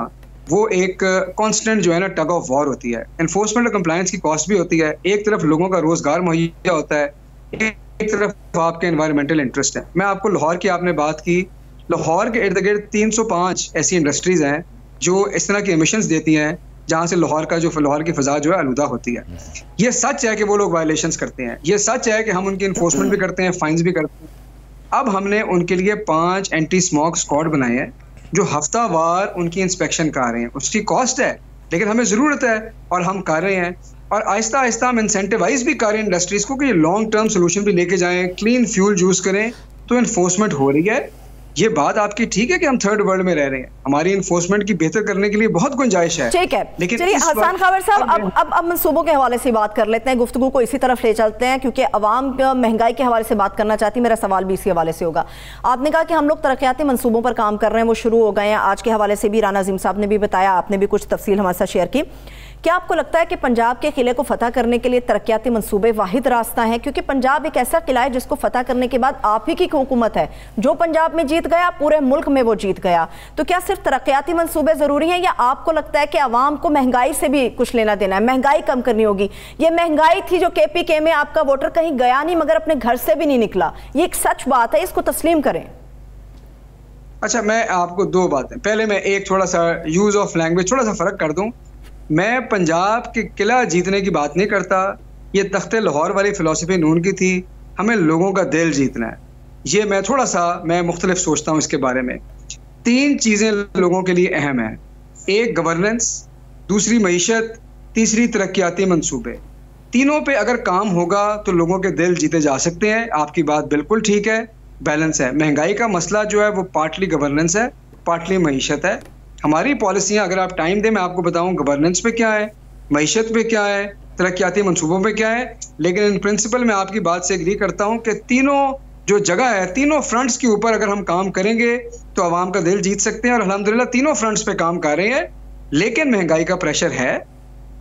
वो एक कांस्टेंट जो है ना टग ऑफ वॉर होती है। इन्फोर्समेंट और कंप्लायंस की कॉस्ट भी होती है। एक तरफ लोगों का रोजगार मुहैया होता है, एक तरफ आपके एनवायरमेंटल इंटरेस्ट है। मैं आपको लाहौर की आपने बात की, लाहौर के इर्द गिर्द 305 ऐसी इंडस्ट्रीज हैं जो इस तरह की एमिशंस देती हैं, जहाँ से लाहौर की फ़ज़ा जो है आलूदा होती है। ये सच है कि वो लोग वायलेशंस करते हैं, ये सच है कि हम उनकी इन्फोर्समेंट भी करते हैं, फाइन्स भी करते हैं। अब हमने उनके लिए 5 एंटी स्मॉग स्क्वाड बनाए हैं जो हफ्तावार उनकी इंस्पेक्शन कर रहे हैं। उसकी कॉस्ट है, लेकिन हमें ज़रूरत है और हम कर रहे हैं। और आहिस्ता आहिस्ता हम इंसेंटिवाइज भी कर रहे हैं इंडस्ट्रीज़ को कि लॉन्ग टर्म सोल्यूशन भी लेके जाएँ, क्लीन फ्यूल यूज़ करें। तो इन्फोर्समेंट हो रही है। ये बात आपकी ठीक है कि हम थर्ड वर्ल्ड में रह रहे हैं, हमारी इन्फोर्समेंट की बेहतर करने के लिए बहुत गुंजाइश है। ठीक है, लेकिन चलिए हसन खबर साहब, अब मंसूबों के हवाले से बात कर लेते हैं, गुफ्तगू को इसी तरफ ले चलते हैं, क्योंकि अवाम महंगाई के हवाले से बात करना चाहती। मेरा सवाल भी इसी हवाले से होगा। आपने कहा कि हम लोग तरक्याती मंसूबों पर काम कर रहे हैं, वो शुरू हो गए हैं। आज के हवाले से भी राना अज़ीम साहब ने भी बताया, आपने भी कुछ तफसील हमारे साथ शेयर की क्या आपको लगता है कि पंजाब के किले को फतह करने के लिए तरक्याती मंसूबे वाहिद रास्ता है? क्योंकि पंजाब एक ऐसा किला है जिसको फतह करने के बाद आप ही की हुकूमत है, जो पंजाब में जीत गया पूरे मुल्क में वो जीत गया। तो क्या सिर्फ तरक्याती मंसूबे जरूरी हैं, या आपको लगता है कि आवाम को महंगाई से भी कुछ लेना देना है, महंगाई कम करनी होगी? ये महंगाई थी जो KPK में आपका वोटर कहीं गया नहीं मगर अपने घर से भी नहीं निकला, ये एक सच बात है, इसको तस्लीम करें। अच्छा, मैं आपको दो बातें, पहले मैं एक थोड़ा सा यूज ऑफ लैंग्वेज थोड़ा सा फर्क कर दूं। मैं पंजाब के किला जीतने की बात नहीं करता, ये तख्ते लाहौर वाली फिलॉसफी नून की थी, हमें लोगों का दिल जीतना है। ये मैं थोड़ा सा मुख्तलिफ सोचता हूँ इसके बारे में। 3 चीज़ें लोगों के लिए अहम है, एक गवर्नेंस, दूसरी मईशत, तीसरी तरक्याती मंसूबे। तीनों पे अगर काम होगा तो लोगों के दिल जीते जा सकते हैं। आपकी बात बिल्कुल ठीक है, बैलेंस है। महंगाई का मसला जो है वो पार्टली गवर्नेंस है, पार्टली मईशत है। हमारी पॉलिसियाँ अगर आप टाइम दें मैं आपको बताऊं गवर्नेंस पे क्या है, मईशत पे क्या है, तरक्याती मंसूबों पे क्या है। लेकिन इन प्रिंसिपल मैं आपकी बात से एग्री करता हूं कि तीनों जो जगह है, तीनों फ्रंट्स के ऊपर अगर हम काम करेंगे तो आवाम का दिल जीत सकते हैं, और अल्हम्दुलिल्लाह तीनों फ्रंट्स पे काम कर रहे हैं। लेकिन महंगाई का प्रेशर है।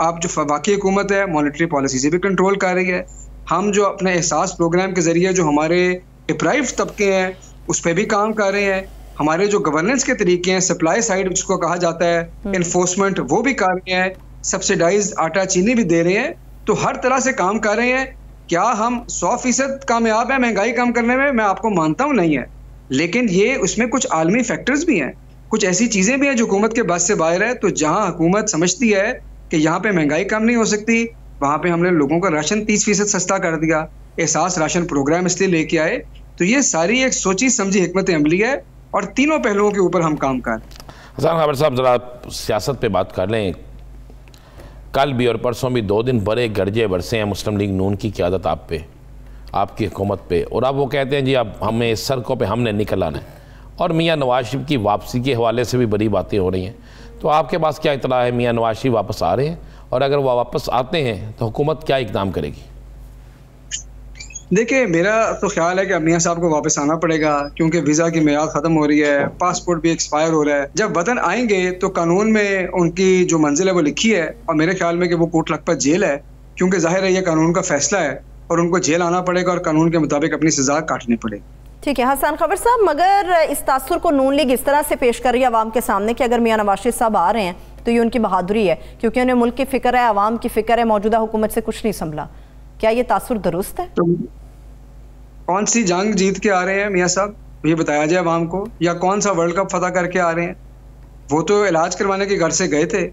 आप जो वफाकी हुकूमत है मॉनेटरी पॉलिसी से भी कंट्रोल कर रही है। हम जो अपने एहसास प्रोग्राम के जरिए जो हमारे डिप्राइव्ड तबके हैं उस पर भी काम कर रहे हैं। हमारे जो गवर्नेंस के तरीके हैं, सप्लाई साइड जिसको कहा जाता है, इन्फोर्समेंट, वो भी कर रहे हैं। सब्सिडाइज आटा चीनी भी दे रहे हैं। तो हर तरह से काम कर रहे हैं। क्या हम 100% कामयाब हैं महंगाई कम करने में? मैं आपको मानता हूँ नहीं है, लेकिन ये उसमें कुछ आलमी फैक्टर्स भी हैं, कुछ ऐसी चीज़ें भी हैं जो हुकूमत के बस से बाहर है। तो जहाँ हुकूमत समझती है कि यहाँ पे महंगाई कम नहीं हो सकती, वहाँ पे हमने लोगों का राशन 30% सस्ता कर दिया, एहसास राशन प्रोग्राम इसलिए लेके आए। तो ये सारी एक सोची समझी हिकमत अमली है और तीनों पहलुओं के ऊपर हम काम कर रहे हैं। हसन खबर साहब, ज़रा सियासत पे बात कर लें। कल भी और परसों भी 2 दिन बड़े गर्जे बरसे हैं मुस्लिम लीग नून की क़यादत आप पे, आपकी हुकूमत पे, और अब वो कहते हैं जी अब हमें सड़कों पे हमने निकल आना है। और मियाँ नवाज शरीफ की वापसी के हवाले से भी बड़ी बातें हो रही हैं। तो आपके पास क्या इतला है, मियाँ नवाज शरीफ वापस आ रहे हैं? और अगर वो वापस आते हैं तो हुकूमत क्या इक़दाम करेगी? देखिए, मेरा तो ख्याल है कि मियाँ साहब को वापस आना पड़ेगा, क्योंकि वीज़ा की मियाद ख़त्म हो रही है, पासपोर्ट भी एक्सपायर हो रहा है। जब वतन आएंगे तो कानून में उनकी जो मंजिल है वो लिखी है, और मेरे ख्याल में कि वो कोट लखपत जेल है, क्योंकि जाहिर है ये कानून का फैसला है और उनको जेल आना पड़ेगा और कानून के मुताबिक अपनी सज़ा काटनी पड़ेगी। ठीक है हसन खबर साहब, मगर इस तासुर को नून लीग इस तरह से पेश कर रही है आवाम के सामने कि अगर मियाँ नवाज शरीफ साहब आ रहे हैं तो ये उनकी बहादुरी है, क्योंकि उन्हें मुल्क की फ़िक्र है, आवाम की फ़िक्र है, मौजूदा हुकूमत से कुछ नहीं संभला। क्या ये तासुर दुरुस्त है? तो कौन सी जंग जीत के आ रहे हैं मियाँ साहब, ये बताया जाए आवाम को, या कौन सा वर्ल्ड कप फतह करके आ रहे हैं? वो तो इलाज करवाने के घर से गए थे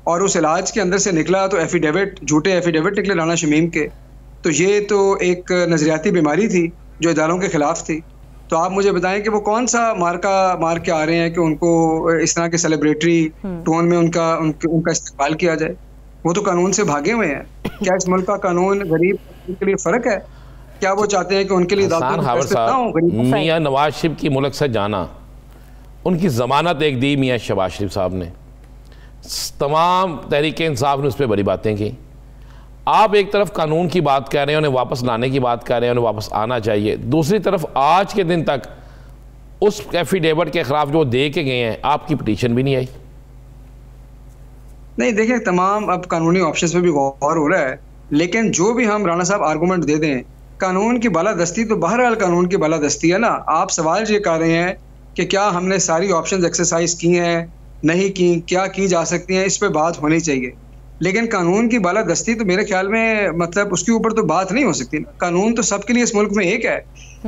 और उस इलाज के अंदर से निकला तो एफिडेविट, झूठे एफिडेविट निकले राना शमीम के। तो ये तो एक नजरियाती बीमारी थी जो इदारों के खिलाफ थी। तो आप मुझे बताएं कि वो कौन सा मार के आ रहे हैं कि उनको इस तरह के सेलिब्रेटरी टोन में उनका इस्तेमाल किया जाए? वो तो कानून से भागे हुए हैं। क्या इस मुल्क का कानून गरीब के लिए फर्क है? क्या वो चाहते हैं कि उनके लिए मियाँ नवाज शरीफ की मुल्क से जाना, उनकी जमानत एक दी मियाँ शहबाज शरीफ साहब ने, तमाम तहरीक इंसाफ ने उस पर बड़ी बातें की। आप एक तरफ कानून की बात कर रहे हैं, उन्हें वापस लाने की बात कर रहे हैं, उन्हें वापस आना चाहिए, दूसरी तरफ आज के दिन तक उस एफिडेविट के खिलाफ जो दे के गए हैं आपकी पिटीशन भी नहीं आई। नहीं, देखें, तमाम अब कानूनी ऑप्शंस पे भी गौर हो रहा है, लेकिन जो भी हम राणा साहब आर्गूमेंट दे दें, कानून की बालादस्ती तो बहरहाल कानून की बालादस्ती है ना। आप सवाल ये कर रहे हैं कि क्या हमने सारी ऑप्शंस एक्सरसाइज की हैं, नहीं की, क्या की जा सकती हैं, इस पे बात होनी चाहिए। लेकिन कानून की बालादस्ती तो मेरे ख्याल में मतलब उसके ऊपर तो बात नहीं हो सकती। कानून तो सबके लिए इस मुल्क में एक है।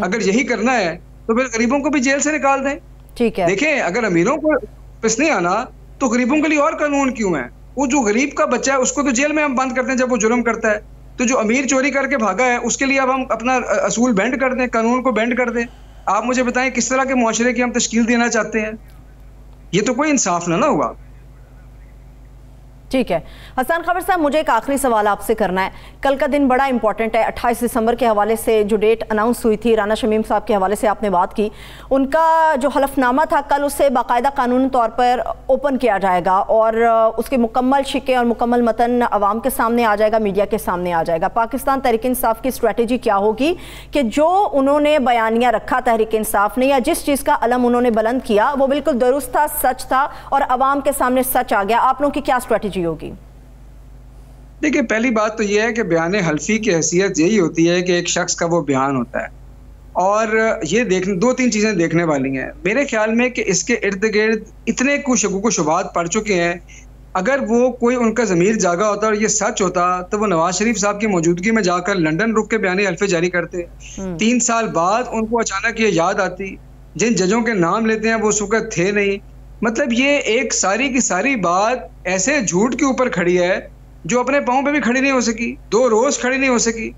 अगर यही करना है तो फिर गरीबों को भी जेल से निकाल दें। ठीक है, देखें, अगर अमीरों को वापस नहीं आना तो गरीबों के लिए और कानून क्यों है? वो जो गरीब का बच्चा है उसको तो जेल में हम बंद करते हैं जब वो जुर्म करता है। तो जो अमीर चोरी करके भागा है उसके लिए अब हम अपना असूल बेंड कर दें, कानून को बेंड कर दें। आप मुझे बताएं किस तरह के मुआशरे की हम तश्कील देना चाहते हैं? ये तो कोई इंसाफ ना हुआ। ठीक है हसन खबर साहब, मुझे एक आखिरी सवाल आपसे करना है। कल का दिन बड़ा इंपॉर्टेंट है। 28 दिसंबर के हवाले से जो डेट अनाउंस हुई थी, राना शमीम साहब के हवाले से आपने बात की, उनका जो हलफनामा था कल उसे बाकायदा कानूनी तौर पर ओपन किया जाएगा और उसके मुकम्मल शिक्के और मुकम्मल मतन अवाम के सामने आ जाएगा, मीडिया के सामने आ जाएगा। पाकिस्तान तहरीक इंसाफ की स्ट्रैटेजी क्या होगी कि जो उन्होंने बयानिया रखा तहरीक इंसाफ ने, या जिस चीज़ का अलम उन्होंने बुलंद किया वो बिल्कुल दुरुस्त था, सच था और अवाम के सामने सच आ गया, आप लोगों की क्या स्ट्रैटेजी होगी? देखिए, पहली बात तो यह है कि बयान हल्फी की हैसियत यही होती है कि एक शख्स का वो बयान होता है, और ये देखने 2-3 चीज़ें देखने वाली हैं मेरे ख्याल में कि इसके इर्द गिर्द इतने कुछ शुबात पड़ चुके हैं। अगर वो कोई उनका ज़मीर जागा होता और ये सच होता तो वो नवाज शरीफ साहब की मौजूदगी में जाकर लंदन रुक के बयान हल्फे जारी करते। 3 साल बाद उनको अचानक ये याद आती, जिन जजों के नाम लेते हैं वो उस वक्त थे नहीं। मतलब ये एक सारी की सारी बात ऐसे झूठ के ऊपर खड़ी है जो अपने पाँव पे भी खड़ी नहीं हो सकी, 2 रोज खड़ी नहीं हो सकी।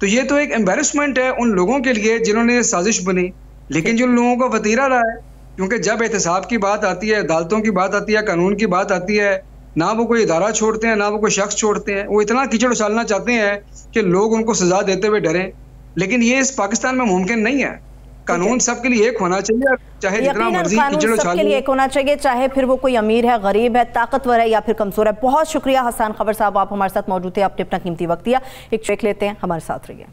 तो ये तो एक एम्बेरसमेंट है उन लोगों के लिए जिन्होंने ये साजिश बनी। लेकिन जिन लोगों का वतीरा रहा है, क्योंकि जब एहतसाब की बात आती है, अदालतों की बात आती है, कानून की बात आती है, ना वो कोई इदारा छोड़ते हैं, ना वो कोई शख्स छोड़ते हैं। वो इतना कीचड़ उछालना चाहते हैं कि लोग उनको सजा देते हुए डरें, लेकिन ये इस पाकिस्तान में मुमकिन नहीं है। कानून सबके लिए एक होना चाहिए, चाहे जितना मर्जी कीचड़ उछाले। सबके लिए एक होना चाहिए, चाहे फिर वो कोई अमीर है, गरीब है, ताकतवर है या फिर कमजोर है। बहुत शुक्रिया हसन खबर साहब, आप हमारे साथ मौजूद थे, आपने अपना कीमती वक्त दिया। एक ब्रेक लेते हैं, हमारे साथ रहिए।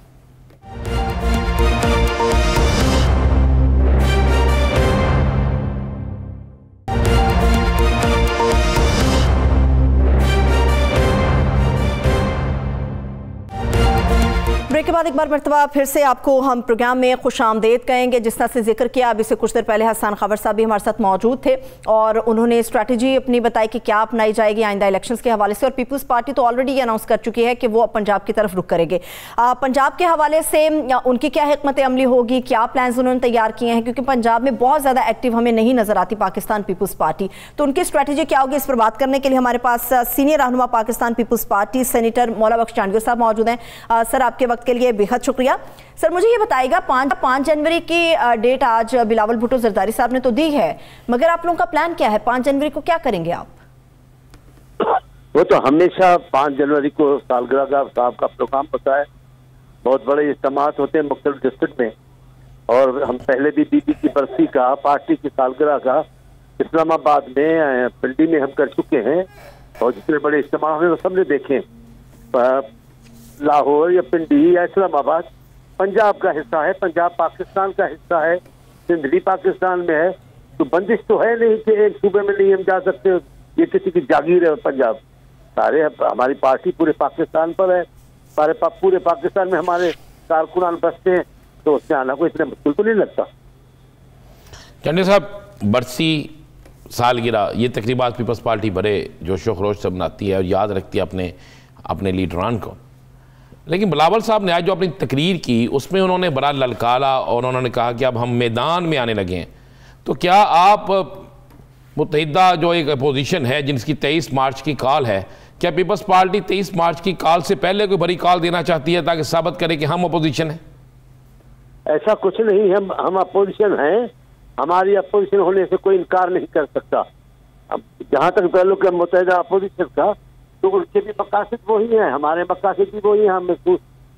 ब्रेक के बाद एक बार मरतबा फिर से आपको हम प्रोग्राम में खुश आमदेद कहेंगे। जिस तरह से जिक्र किया, अभी से कुछ देर पहले हसन खबर साहब भी हमारे साथ मौजूद थे और उन्होंने स्ट्रैटेजी अपनी बताई कि क्या अपनाई जाएगी आइंदा इलेक्शंस के हवाले से। और पीपल्स पार्टी तो ऑलरेडी ये अनाउंस कर चुकी है कि वो पंजाब की तरफ रुख करेंगे। पंजाब के हवाले से उनकी क्या हिकमत अमली होगी, क्या प्लान उन्होंने तैयार किए हैं, क्योंकि पंजाब में बहुत ज़्यादा एक्टिव हमें नहीं नजर आती पाकिस्तान पीपल्स पार्टी। तो उनकी स्ट्रैटेजी क्या होगी, इस पर बात करने के लिए हमारे पास सीनियर रहनुमा पाकिस्तान पीपल्स पार्टी सेनेटर मौला बख्श चांडगर साहब मौजूद हैं। सर, आपके वक्त के लिए बेहद शुक्रिया। सर, मुझे ये बताइएगा, 5 जनवरी की डेट आज बिलावल भुट्टो जरदारी साहब ने तो दी है, मगर आप लोगों का प्लान क्या है? 5 जनवरी को क्या करेंगे आप? वो तो हमेशा 5 जनवरी को सालगिरह का साहब का प्रोग्राम होता है, बहुत बड़े इज्तिमात होते हैं मुख्तलिफ डिस्ट्रिक्ट में, और हम पहले भी बीबी की बरसी का, पार्टी की सालगिरह का इस्लामाबाद में, पिंडी में हम कर चुके हैं, और जितने बड़े इज्तिमा हैं वो सबने देखे। लाहौर या पिंडी या इस्लामाबाद पंजाब का हिस्सा है, पंजाब पाकिस्तान का हिस्सा है, सिंध भी पाकिस्तान में है। तो बंदिश तो है नहीं कि एक सूबे में नहीं हम जा सकते, ये किसी की जागीर है पंजाब। सारे हमारी पार्टी पूरे पाकिस्तान पर है, पूरे पाकिस्तान में हमारे कारकुनान बसते हैं, तो उससे आना कोई इतना मुश्किल तो नहीं लगता। चंडे साहब, बरसी सालगिरह ये तकरीबात पीपल्स पार्टी बड़े जोशो खरोश से मनाती है और याद रखती है अपने लीडरान को, लेकिन बिलावल साहब ने आज जो अपनी तकरीर की उसमें उन्होंने बड़ा ललकारा और उन्होंने कहा कि अब हम मैदान में आने लगे हैं। तो क्या आप मुत्तहिदा जो एक अपोजिशन है जिनकी 23 मार्च की कॉल है, क्या पीपल्स पार्टी 23 मार्च की कॉल से पहले कोई बड़ी कॉल देना चाहती है ताकि साबित करे कि हम अपोजिशन हैं? ऐसा कुछ नहीं, हम अपोजिशन हैं, हमारी अपोजिशन होने से कोई इनकार नहीं कर सकता। अब जहाँ तक पहले के मुत्तहिदा अपोजिशन का, तो उनके भी मकासद वही हैं, हमारे मकासद भी वही हैं। हम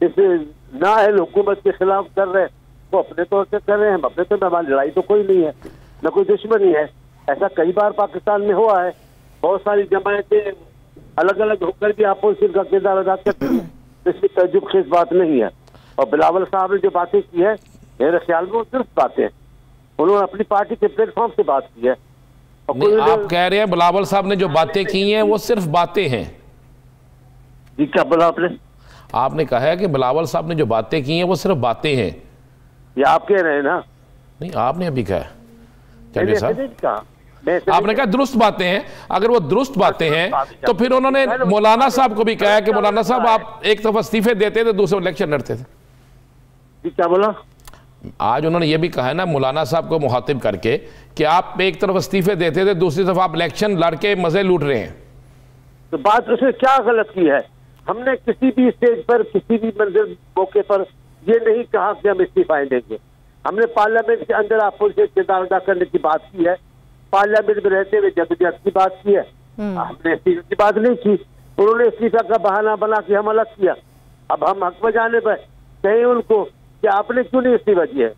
जैसे नाअहल हुकूमत के खिलाफ कर रहे हैं, वो अपने तौर से कर रहे हैं, हम अपने तौर पर, हमारी लड़ाई तो कोई नहीं है, न कोई दुश्मनी है। ऐसा कई बार पाकिस्तान में हुआ है, बहुत सारी जमायतें अलग अलग होकर भी अपोजिशन का किरदार अदा करती है, इसमें तजुब खेज बात नहीं है। और बिलावल साहब ने जो बातें की है, मेरे ख्याल में वो दुरुस्त बातें हैं, उन्होंने अपनी पार्टी के प्लेटफॉर्म से बात की है। आप कह रहे हैं बिलावल साहब ने जो बातें की हैं वो सिर्फ बातें हैं? जी, क्या बोला आपने? आपने कहा है कि बिलावल साहब ने जो बातें की हैं वो सिर्फ बातें हैं, ये आप कह रहे हैं ना? नहीं, आपने अभी कहा। चलिए साहब, आपने कहा दुरुस्त बातें हैं। अगर वो दुरुस्त बातें हैं तो फिर उन्होंने मौलाना साहब को भी कहा कि मौलाना साहब आप एक तरफ इस्तीफे देते थे, दूसरे इलेक्शन लड़ते थे। जी, क्या बोला? आज उन्होंने ये भी कहा है ना मौलाना साहब को मुखातिब करके कि आप एक तरफ इस्तीफे देते थे, दूसरी तरफ आप इलेक्शन लड़के मजे लूट रहे हैं। तो बात उसने क्या गलत की है? हमने किसी भी स्टेज पर, किसी भी मंजिल मौके पर ये नहीं कहा कि हम इस्तीफा देंगे। हमने पार्लियामेंट के अंदर अपोजिशन किरदार अदा करने की बात की है, पार्लियामेंट में रहते हुए जदोजहद की बात की है, हमने इस्तीफे की बात नहीं की। उन्होंने इस्तीफा का बहाना बना के हम अलग किया। अब हम हक बजाने पर कहें उनको कि आपने क्यों नहीं इस्तीफा दिया है?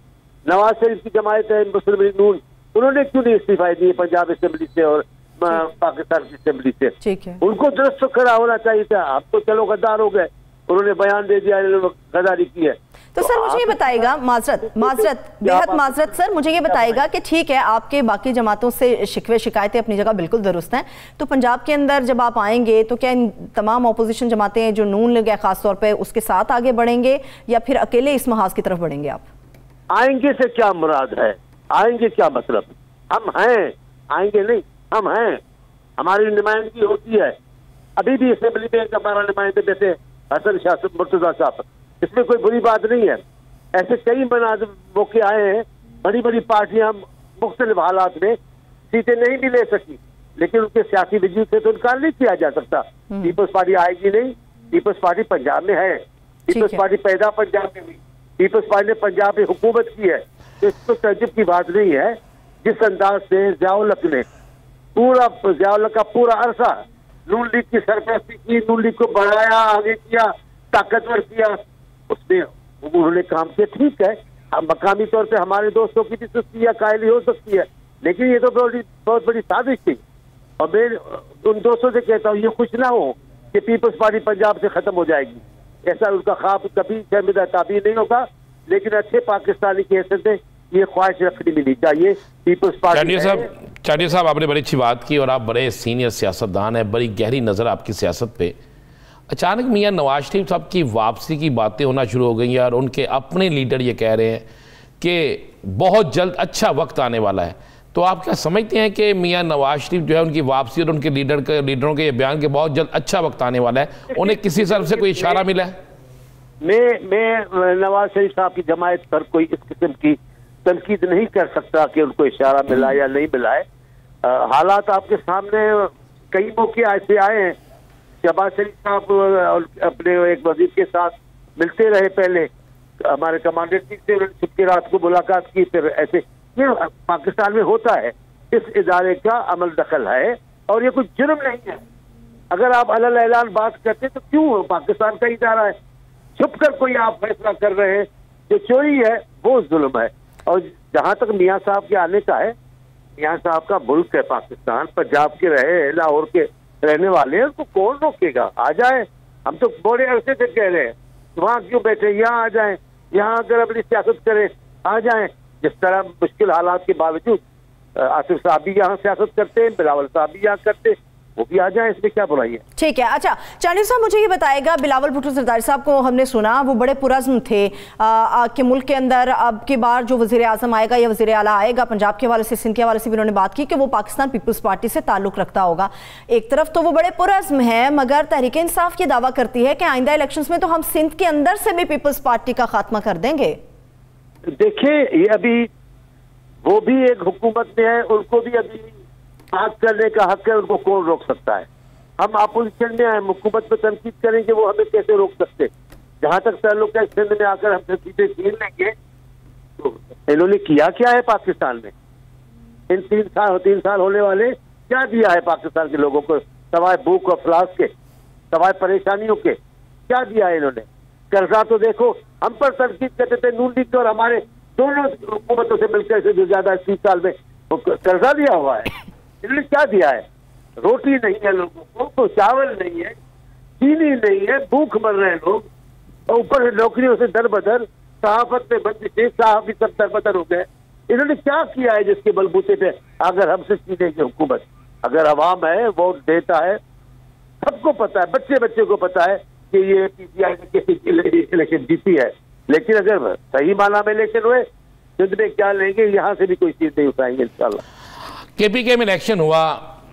नवाज शरीफ की जमायत है मुस्लिम लीग नून, उन्होंने क्यों नहीं इस्तीफा दिए पंजाब असेंबली से और पाकिस्तान की असेंबली से? ठीक है, उनको दुरुस्त खड़ा होना चाहिए था। आप तो चलो गद्दार हो गए, उन्होंने बयान दे दिया, गद्दारी की है। तो सर मुझे ये बताइएगा, बेहद माजरत सर, मुझे ये बताइएगा कि ठीक है आपके बाकी जमातों से शिकवे शिकायतें अपनी जगह बिल्कुल दुरुस्त हैं, तो पंजाब के अंदर जब आप आएंगे तो क्या इन तमाम अपोजिशन जमातें जो नून लीग है खासतौर पे उसके साथ आगे बढ़ेंगे या फिर अकेले इस महाज की तरफ बढ़ेंगे आप? आएंगे से क्या मुराद है, आएंगे क्या मतलब? हम हैं, आएंगे नहीं, हम हैं, हमारी नुमाइंदगी होती है। अभी भी असेंबली में हमारा नुमाइंदे जैसे हसन शाह मुर्तजा साहब, इसमें कोई बुरी बात नहीं है। ऐसे कई मौके आए हैं, बड़ी बड़ी पार्टियां मुख्तलिफ हालात में सीटें नहीं भी ले सकी, लेकिन उनके सियासी वजूद से तो इनकार नहीं किया जा सकता। पीपल्स पार्टी आएगी नहीं, पीपल्स पार्टी पंजाब में है, पीपल्स पार्टी पैदा पंजाब में हुई, पीपल्स पार्टी ने पंजाब में हुकूमत की है, तो इसको तजुब की बात नहीं है। जिस अंदाज से ज़िया-उल-हक ने ज़िया-उल-हक का पूरा अरसा नून लीग की सरपरस्ती की, नून लीग को बढ़ाया, आगे किया, ताकतवर किया, उसमें उन्होंने काम किया, ठीक है। मकामी तौर पे हमारे दोस्तों की भी सुस्ती या कायली हो सकती है, लेकिन ये तो बहुत बड़ी साजिश थी। और मैं उन दोस्तों से कहता हूँ ये खुश ना हो कि पीपल्स पार्टी पंजाब से खत्म हो जाएगी, ऐसा उनका ख्वाब कभी शर्मिंदा ताबीर नहीं होगा। लेकिन अच्छे पाकिस्तानी की हैसियत से ये ख्वाहिश रखनी भी नहीं चाहिए। पीपल्स पार्टी चांडिया साहब आपने बड़ी अच्छी बात की और आप बड़े सीनियर सियासतदान हैं, बड़ी गहरी नज़र आपकी सियासत पे। अचानक मियां नवाज शरीफ साहब की वापसी की बातें होना शुरू हो गई और उनके अपने लीडर ये कह रहे हैं कि बहुत जल्द अच्छा वक्त आने वाला है, तो आप क्या समझते हैं कि मियां नवाज शरीफ जो है उनकी वापसी और उनके लीडरों के बयान के बहुत जल्द अच्छा वक्त आने वाला है, उन्हें किसी तरफ से कोई इशारा मिला है? मैं नवाज शरीफ साहब की जमायत पर कोई इस किस्म की तनकीद नहीं कर सकता कि उनको इशारा मिला या नहीं मिला है। हालात आपके सामने कई मौके ऐसे आए हैं, शहबाज शरीफ साहब अपने एक वजीर के साथ मिलते रहे, पहले हमारे कमांडर चीफ से छुप के रात को मुलाकात की, फिर ऐसे ये पाकिस्तान में होता है। इस इदारे का अमल दखल है और ये कुछ जुर्म नहीं है। अगर आप अलग ऐलान बात करते तो क्यों, पाकिस्तान का इदारा है, छुप कर कोई आप फैसला कर रहे हैं, जो चोरी है वो जुल्म है। और जहां तक मियाँ साहब के आने का है, मियाँ साहब का मुल्क है पाकिस्तान, पंजाब के रहे, लाहौर के रहने वाले हैं, उनको कौन रोकेगा? आ जाए, हम तो बड़े अरसे से कह रहे हैं, वहां क्यों बैठे, यहाँ आ जाएं, यहाँ अगर अपनी सियासत करें आ जाएं। जिस तरह मुश्किल हालात के बावजूद आसिफ साहब भी यहाँ सियासत करते हैं, बिलावल साहब भी यहाँ करते हैं, वो भी आ जाए, इसमें क्या बुराई है? ठीक है। अच्छा चांडिया साहब मुझे ये बताएगा, बिलावल भुट्टो जरदारी साहब को हमने सुना वो बड़े पुरज़्म थे कि मुल्क के अंदर अब की बार जो वज़ीर आज़म आएगा या वज़ीर आला आएगा, पंजाब के हवाले से सिंध के हवाले से भी उन्होंने बात की कि वो पाकिस्तान पीपल्स पार्टी से ताल्लुक़ रखता होगा। एक तरफ तो वो बड़े पुरज़्म है, मगर तहरीक इंसाफ ये दावा करती है कि आइंदा इलेक्शंस में तो हम सिंध के अंदर से भी पीपल्स पार्टी का खात्मा कर देंगे। देखिए ये अभी वो भी एक हुकूमत में है, उनको भी अभी बात करने का हक है, उनको कौन रोक सकता है? हम अपोजिशन में हैं, हुकूमत पे तनकीद करेंगे, वो हमें कैसे रोक सकते? जहां तक ताल्लुक है सिंध में आकर हमसे सीधे छीन लेंगे, तो इन्होंने किया क्या है पाकिस्तान में? इन 3 साल होने वाले क्या दिया है पाकिस्तान के लोगों को, सवाए भूख और फ्लास के, सवाए परेशानियों के? क्या दिया है इन्होंने? कर्जा तो देखो, हम पर तनकीद करते थे नून लीग और हमारे दोनों हुकूमतों से मिलकर से जो ज्यादा 30 साल में कर्जा दिया हुआ है। इन्होंने क्या दिया है? रोटी नहीं है लोगों को, तो चावल नहीं है, चीनी नहीं है, भूख मर रहे हैं लोग, और ऊपर नौकरियों से दरबदर, सहाफत में बंदिशें, साहब भी सब दरबदर हो गए। इन्होंने क्या किया है जिसके बलबूते पे अगर हमसे छीनेगी हुकूमत? अगर अवाम है वोट देता है, सबको पता है, बच्चे को पता है कि ये पीटीआई ने कैसे इलेक्शन जीती है। लेकिन अगर सही माना में इलेक्शन हुए, सिंध में क्या लेंगे, यहाँ से भी कोई चीज नहीं उठाएंगे इंशाल्लाह। केपीके में इलेक्शन हुआ,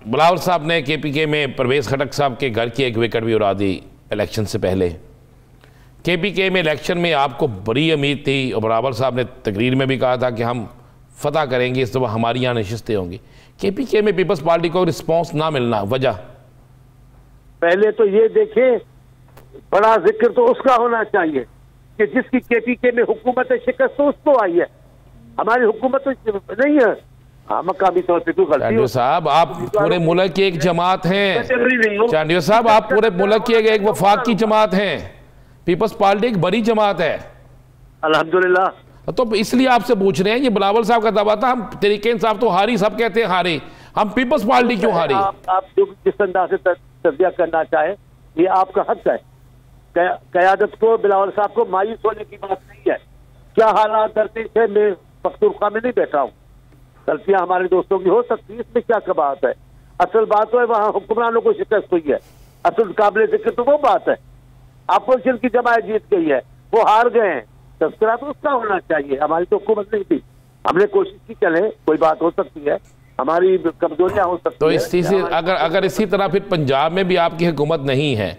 बिलावल साहब ने केपीके में परवेज खटक साहब के घर की एक विकेट भी उड़ा दी इलेक्शन से पहले। केपीके में इलेक्शन में आपको बड़ी उम्मीद थी और बिलावल साहब ने तकरीर में भी कहा था कि हम फतह करेंगे, इस दफ़ा हमारी यहाँ नशिस्तें होंगी। केपीके में पीपल्स पार्टी को रिस्पॉन्स ना मिलना, वजह? पहले तो ये देखें, बड़ा जिक्र तो उसका होना चाहिए कि जिसकी केपीके में हुकूमत शिकस्त तो उसको आई है, हमारी हुकूमत तो नहीं है। हाँ, मकामी तौर पे चांडिया साहब आप पूरे मुल्क की एक जमात हैं। चांडिया साहब आप पूरे मुल्क की एक वफाक की जमात हैं, पीपल्स पार्टी एक बड़ी जमात है अल्हम्दुलिल्लाह। तो इसलिए आपसे पूछ रहे हैं, ये बिलावल साहब का दावा था हम तहरीक इंसाफ तो हारी, सब कहते हैं हारे, हम पीपल्स पार्टी क्यों हारी? आप जो जिस अंदाज से तस्दीक करना चाहे ये आपका हक है। कयादत को, बिलावल साहब को मायूस होने की बात नहीं है। क्या हालात दरपेश है, मैं पख्तूनख्वा में नहीं बैठा हूँ, गलतियां हमारे दोस्तों की हो सकती है, इसमें क्या बात है। असल बात तो है वहाँ हुक्मरानों को शिकस्त हुई है, असल काबिल जिक्र तो वो बात है। अपोजिशन की जमात जीत गई है, वो हार गए हैं, तस्करा तो उसका होना चाहिए। हमारी तो हुकूमत नहीं थी, हमने कोशिश की, चले कोई बात हो सकती है, हमारी कमजोरियां हो सकती तो है। इसी से अगर इसी तरह फिर पंजाब में भी आपकी हुकूमत नहीं है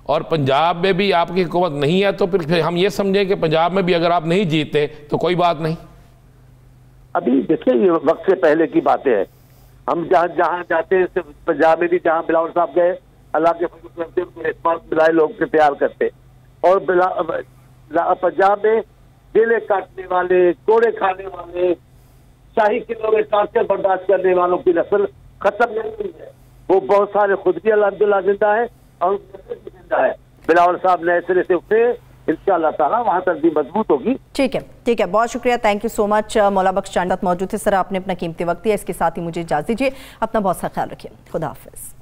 और पंजाब में भी आपकी हुकूमत नहीं है, तो फिर हम ये समझें कि पंजाब में भी अगर आप नहीं जीते तो कोई बात नहीं। अभी देखिए ये वक्त से पहले की बातें हैं, हम जहाँ जाते हैं, पंजाब में भी जहाँ बिलावल साहब गए, अल्लाह के मिलाए लोग के तैयार करते, और पंजाब में जेलें काटने वाले, कोड़े खाने वाले, शाही किलों में टार्चर बर्दाश्त करने वालों की नस्ल खत्म नहीं हुई है। वो बहुत सारे खुद भी अल्हम्दुलिल्लाह जिंदा है और जिंदा है। बिलावल साहब नए सिरे से उठे, इंशाअल्लाह ताला वहां तक भी मजबूत होगी। ठीक है, बहुत शुक्रिया, थैंक यू सो मच। मौला बख्श चांद मौजूद थे सर, आपने अपना कीमती वक्त दिया। इसके साथ ही मुझे इजाजत दीजिए, अपना बहुत सा ख्याल रखिए, खुदा हाफिज।